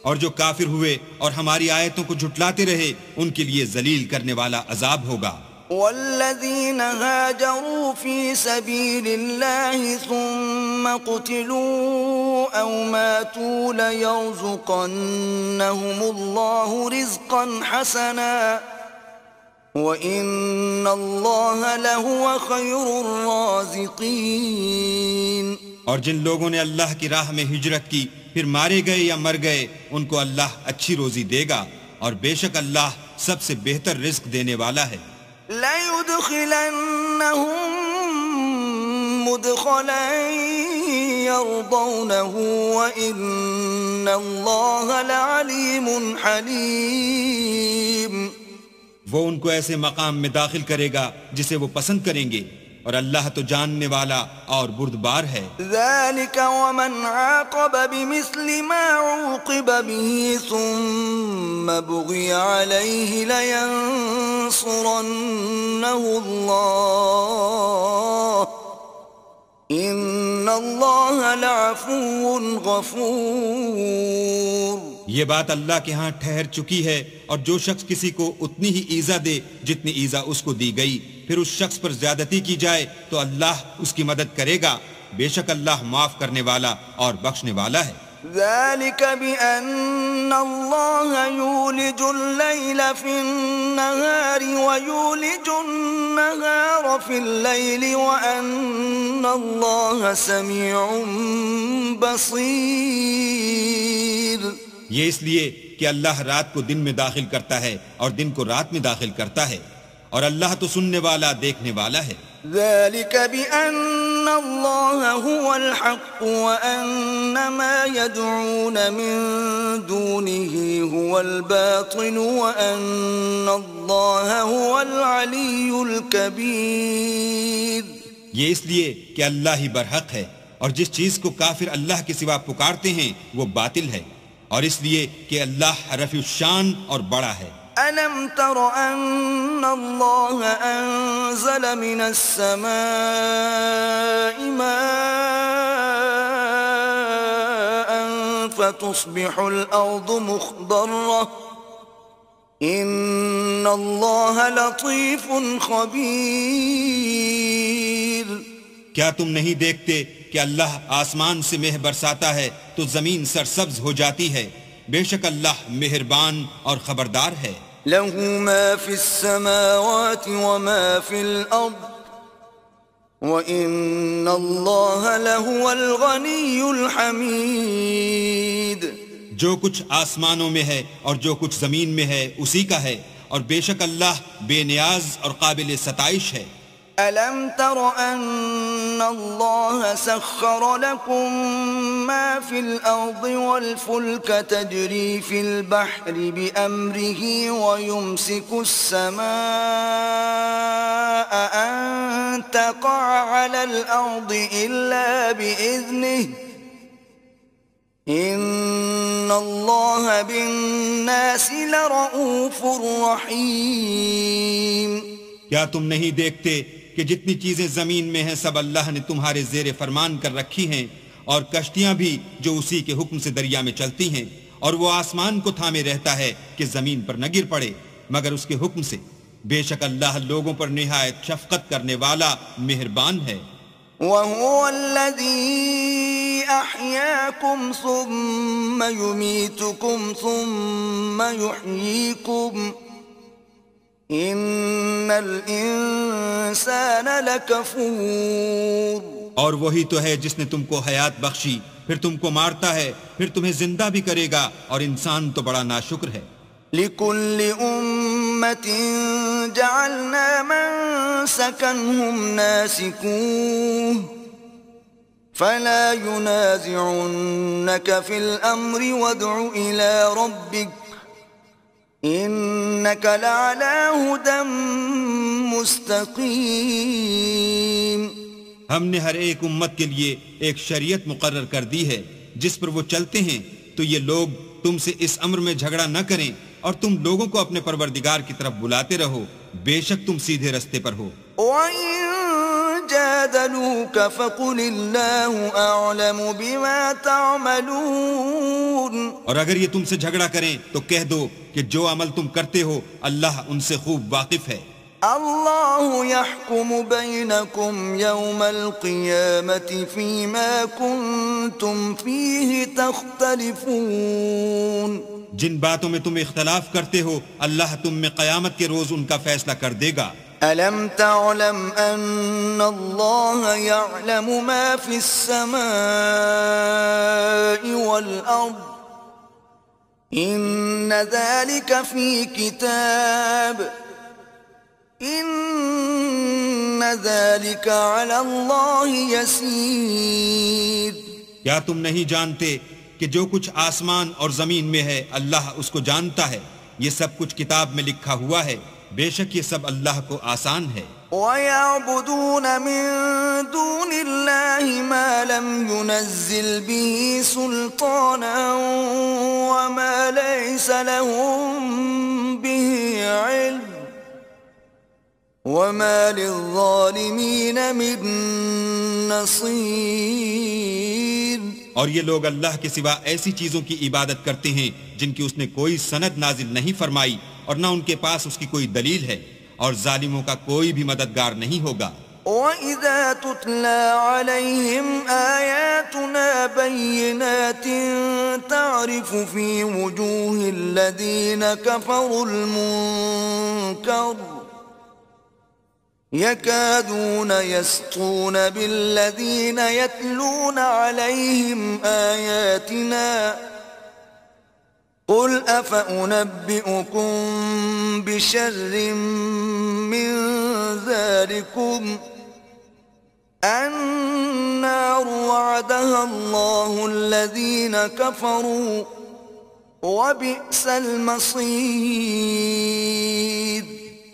اور جو کافر ہوئے اور ہماری آیتوں کو جھٹلاتے رہے ان کے لیے ذلیل کرنے والا عذاب ہوگا۔ والذين هاجروا في سبيل الله ثم قتلوا أو ماتوا ليرزقنهم الله رزقا حسنا وإن الله لهو خير الرازقين۔ اور جن لوگوں نے اللہ کی راہ میں ہجرت کی پھر مارے گئے یا مر گئے ان کو اللہ اچھی روزی دے گا، اور بے شک اللہ سب سے بہتر رزق دینے والا ہے۔ لَيُدْخِلَنَّهُمْ مُدْخَلًا يَرْضَوْنَهُ وَإِنَّ اللَّهَ لَعَلِيمٌ حَلِيمٌ۔ وہ ان کو ایسے مقام میں داخل کرے گا جسے وہ پسند کریں گے، اور اللہ تو جاننے والا اور بردبار ہے۔ ذَلِكَ وَمَنْ عَاقَبَ بِمِثْلِ مَا عُوقِبَ بِهِ ثُمَّ بُغِيَ عَلَيْهِ لَيَنصُرَنَّهُ اللَّهُ إِنَّ اللَّهَ لَعَفُوٌّ غَفُورٌ۔ یہ بات اللہ کے ہاں ٹھہر چکی ہے، اور جو شخص کسی کو اتنی ہی ایذا دے جتنی ایذا اس کو دی گئی، پھر اس شخص پر زیادتی کی جائے تو اللہ اس کی مدد کرے گا، بے شک اللہ معاف کرنے والا اور بخشنے والا ہے۔ ذَلِكَ بِأَنَّ اللَّهَ يُولِجُ اللَّيْلَ فِي النَّهَارِ وَيُولِجُ النَّهَارَ فِي اللَّيْلِ وَأَنَّ اللَّهَ سَمِيعٌ بَصِيرٌ۔ یہ اس لیے کہ اللہ رات کو دن میں داخل کرتا ہے اور دن کو رات میں داخل کرتا ہے، اور اللہ تو سننے والا دیکھنے والا ہے۔ ذَلِكَ بِأَنَّ اللَّهَ هُوَ الْحَقُّ وَأَنَّ مَا يَدْعُونَ مِن دُونِهِ هُوَ الْبَاطِلُ وَأَنَّ اللَّهَ هُوَ الْعَلِيُّ الْكَبِيرُ۔ یہ اس لیے کہ اللہ ہی برحق ہے، اور جس چیز کو کافر اللہ کے سوا پکارتے ہیں وہ باطل ہے، اور اس لیے کہ اللہ رفیع الشان اور بڑا ہے۔ أَلَمْ تَرَ أَنَّ اللَّهَ أَنزَلَ مِنَ السَّمَاءِ مَاءً فَتُصْبِحُ الْأَرْضُ مُخْضَرَّةً إِنَّ اللَّهَ لَطِيفٌ خَبِيرٌ۔ کیا تم نہیں دیکھتے کہ اللہ آسمان سے مہ برساتا ہے تو زمین سرسبز ہو جاتی ہے، بے شک اللہ مہربان اور خبردار ہے۔ لَهُ مَا فِي السَّمَاوَاتِ وَمَا فِي الْأَرْضِ وَإِنَّ اللَّهَ لَهُوَ الْغَنِيُّ الْحَمِيدُ۔ جو کچھ آسمانوں میں ہے اور جو کچھ زمین میں ہے اسی کا ہے، اور بے شک اللہ بے نیاز اور قابل ستائش ہے۔ ألم تر أن الله سخر لكم ما في الأرض والفلك تجري في البحر بأمره ويمسك السماء أن تقع على الأرض إلا بإذنه إن الله بالناس لرؤوف رحيم۔ کیا تم نہیں دیکھتے کہ جتنی چیزیں زمین میں ہیں سب اللہ نے تمہارے زیر فرمان کر رکھی ہیں، اور کشتیاں بھی جو اسی کے حکم سے دریا میں چلتی ہیں، اور وہ آسمان کو تھامے رہتا ہے کہ زمین پر نہ گر پڑے مگر اس کے حکم سے۔ بے شک اللہ لوگوں پر نہایت شفقت کرنے والا مہربان ہے۔ وَهُوَ الَّذِي أَحْيَاكُمْ ثُمَّ يُمِيتُكُمْ ثُمَّ يُحْيِيكُمْ إِنَّ الْإِنسَانَ لَكَفُورٌ۔ اور وہی تو ہے جس نے تم کو حیات بخشی، پھر تم کو مارتا ہے، پھر تمہیں زندہ بھی کرے گا، اور انسان تو بڑا ناشکر ہے۔ لِكُلِّ أُمَّةٍ جَعَلْنَا مَنسَكًا نَاسِكُوهُ فَلَا يُنَازِعُنَّكَ فِي الْأَمْرِ وَادْعُ إِلَى رَبِّكَ إِنَّكَ لَعَلَى هُدًى مُسْتَقِيمٍ۔ ہم نے ہر ایک امت کے لیے ایک شریعت مقرر کر دی ہے جس پر وہ چلتے ہیں، تو یہ لوگ تم سے اس امر میں جھگڑا نہ کریں، اور تم لوگوں کو اپنے پروردگار کی طرف بلاتے رہو، بے شک تم سیدھے رستے پر ہو۔ وَإِن جَادَلُوكَ فَقُلِ اللَّهُ أَعْلَمُ بِمَا تَعْمَلُونَ۔ اور اگر یہ تم سے جھگڑا کریں تو کہہ دو کہ جو عمل تم کرتے ہو اللہ ان سے خوب واقف ہے۔ اللہ يحكم بينكم يوم القيامة فيما كنتم فيه تختلفون۔ جن باتوں میں تم اختلاف کرتے ہو اللہ تم میں قیامت کے روز ان کا فیصلہ کر دے گا۔ ألم تعلم أن الله يعلم ما في السماء والأرض إن ذلك في كتاب إن ذلك على الله يسير۔ کیا تم نہیں جانتے کہ جو کچھ آسمان اور زمین میں ہے اللہ اس کو جانتا ہے، یہ سب کچھ کتاب میں لکھا ہوا ہے، بے شک یہ سب اللہ کو آسان ہے۔ وَيَعْبُدُونَ مِن دُونِ اللَّهِ مَا لَمْ يُنَزِّلْ بِهِ سُلْطَانًا وَمَا لَيْسَ لَهُم بِهِ عِلْمٌ وَمَا لِلظَّالِمِينَ مِن نَصِيرٍ۔ اور یہ لوگ اللہ کے سوا ایسی چیزوں کی عبادت کرتے ہیں جن کی اس نے کوئی سند نازل نہیں فرمائی، اور نہ ان کے پاس اس کی کوئی دلیل ہے، اور ظالموں کا کوئی بھی مددگار نہیں ہوگا۔ وَإِذَا تُتْلَى عَلَيْهِمْ آيَاتُنَا بَيِّنَاتٍ تَعْرِفُ فِي وُجُوهِ الَّذِينَ كَفَرُوا الْمُنكَرَ يَكَادُونَ يَسْطُونَ بِالَّذِينَ يَتْلُونَ عَلَيْهِمْ آيَاتِنَا قُلْ أَفَأُنَبِّئُكُمْ بِشَرٍّ مِّن ذَلِكُمْ النَّارُ وَعَدَهَا اللَّهُ الَّذِينَ كَفَرُوا وَبِئْسَ الْمَصِيرُ۔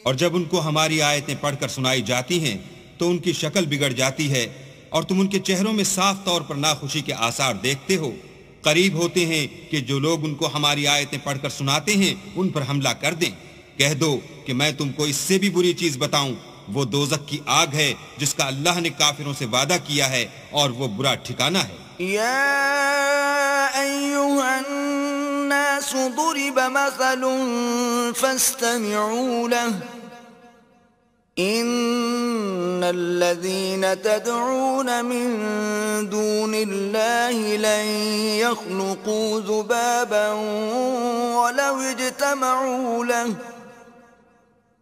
اور جب ان کو ہماری آیتیں پڑھ کر سنائی جاتی ہیں تو ان کی شکل بگڑ جاتی ہے، اور تم ان کے چہروں میں صاف طور پر ناخوشی کے آثار دیکھتے ہو۔ قریب ہوتے ہیں کہ جو لوگ ان کو ہماری آیتیں پڑھ کر سناتے ہیں ان پر حملہ کر دیں۔ کہہ دو کہ میں تم کو اس سے بھی بری چیز بتاؤں، وہ دوزخ کی آگ ہے جس کا اللہ نے کافروں سے وعدہ کیا ہے، اور وہ برا ٹھکانہ ہے۔ یا ایھا الناس ضرب مثل فاستمعوا له إن الذين تدعون من دون الله لن يخلقوا ذبابا ولو اجتمعوا له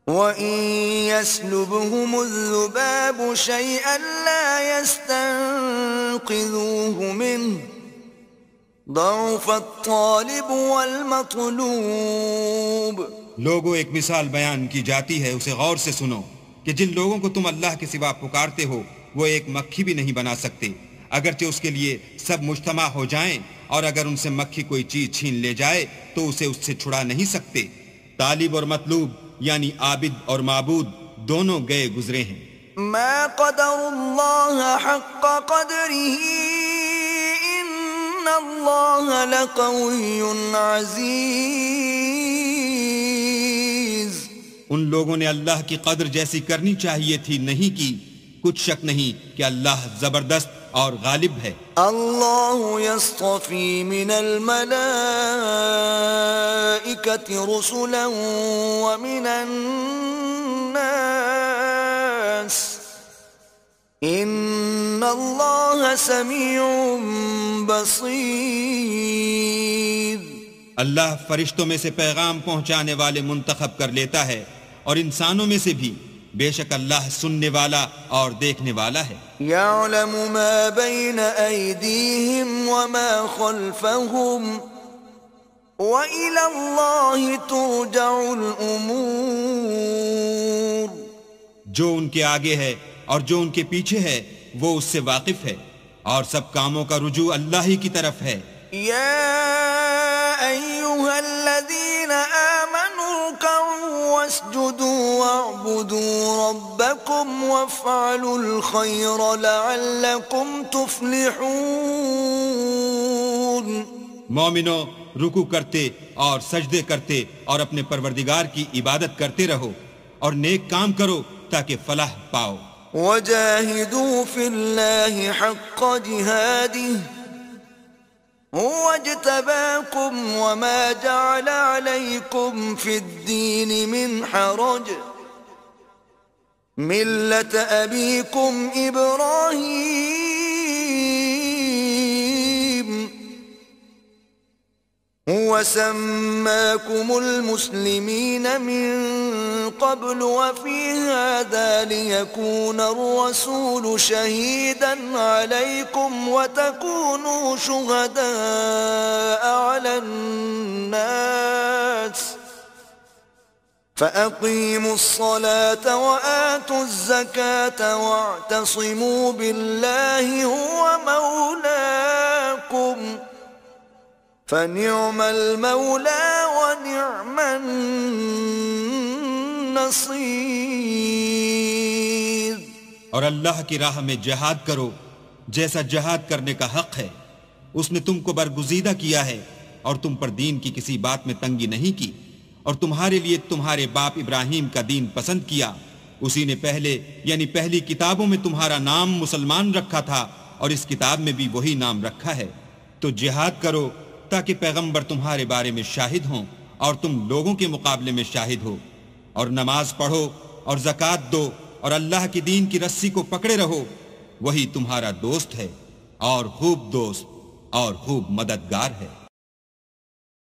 وإن يسلبهم الذباب شيئا لا يستنقذوه منه ضعف الطالب والمطلوب۔ لوگوں ایک مثال بیان کی جاتی ہے، اسے غور سے سنو کہ جن لوگوں کو تم اللہ کے سوا پکارتے ہو وہ ایک مکھی بھی نہیں بنا سکتے، اگرچہ اس کے لیے سب مجتمع ہو جائیں، اور اگر ان سے مکھی کوئی چیز چھین لے جائے تو اسے اس سے چھڑا نہیں سکتے۔ طالب اور مطلوب یعنی عابد اور معبود دونوں گئے گزرے ہیں۔ ما قدر اللہ حق قدره ان اللہ لقوی عزیز۔ ان لوگوں نے اللہ کی قدر جیسی کرنی چاہیے تھی نہیں کی، کچھ شک نہیں کہ اللہ زبردست اور غالب ہے۔ اللہ یصطفی من الملائکۃ رسلا ومن الناس ان اللہ سمیع بصیر۔ اللہ فرشتوں میں سے پیغام پہنچانے والے منتخب کر لیتا ہے اور انسانوں میں سے بھی، بے شک اللہ سننے والا اور دیکھنے والا ہے۔ یعلم ما بین ایدیہم وما خلفہم وإلی اللہ ترجع الامور۔ جو ان کے آگے ہے اور جو ان کے پیچھے ہے وہ اس سے واقف ہے، اور سب کاموں کا رجوع اللہ ہی کی طرف ہے۔ یا ایہا الذین آمنوا ارکعوا واسجدوا واعبدوا ربکم وافعلوا الخیر لعلکم تفلحون۔ مومنو، رکوع کرتے اور سجدے کرتے اور اپنے پروردگار کی عبادت کرتے رہو اور نیک کام کرو تاکہ فلاح پاؤ۔ وجاہدوا فی اللہ حق جہادہ هو اجتباكم وما جعل عليكم في الدين من حرج ملة أبيكم إبراهيم هو سماكم المسلمين من قبل وفي هذا ليكون الرسول شهيدا عليكم وتكونوا شهداء على الناس فأقيموا الصلاة وآتوا الزكاة واعتصموا بالله هو مولاكم فنعم المولى ونعم النصير۔ اور اللہ کی راہ میں جہاد کرو جیسا جہاد کرنے کا حق ہے، اس نے تم کو برگزیدہ کیا ہے اور تم پر دین کی کسی بات میں تنگی نہیں کی، اور تمہارے لیے تمہارے باپ ابراہیم کا دین پسند کیا، اسی نے پہلے یعنی پہلی کتابوں میں تمہارا نام مسلمان رکھا تھا اور اس کتاب میں بھی وہی نام رکھا ہے۔ تو جہاد کرو تاکہ پیغمبر تمہارے بارے میں شاہد ہوں اور تم لوگوں کے مقابلے میں شاہد ہو، اور نماز پڑھو اور زکوٰۃ دو اور اللہ کی دین کی رسی کو پکڑے رہو، وہی تمہارا دوست ہے اور خوب دوست اور خوب مددگار ہے۔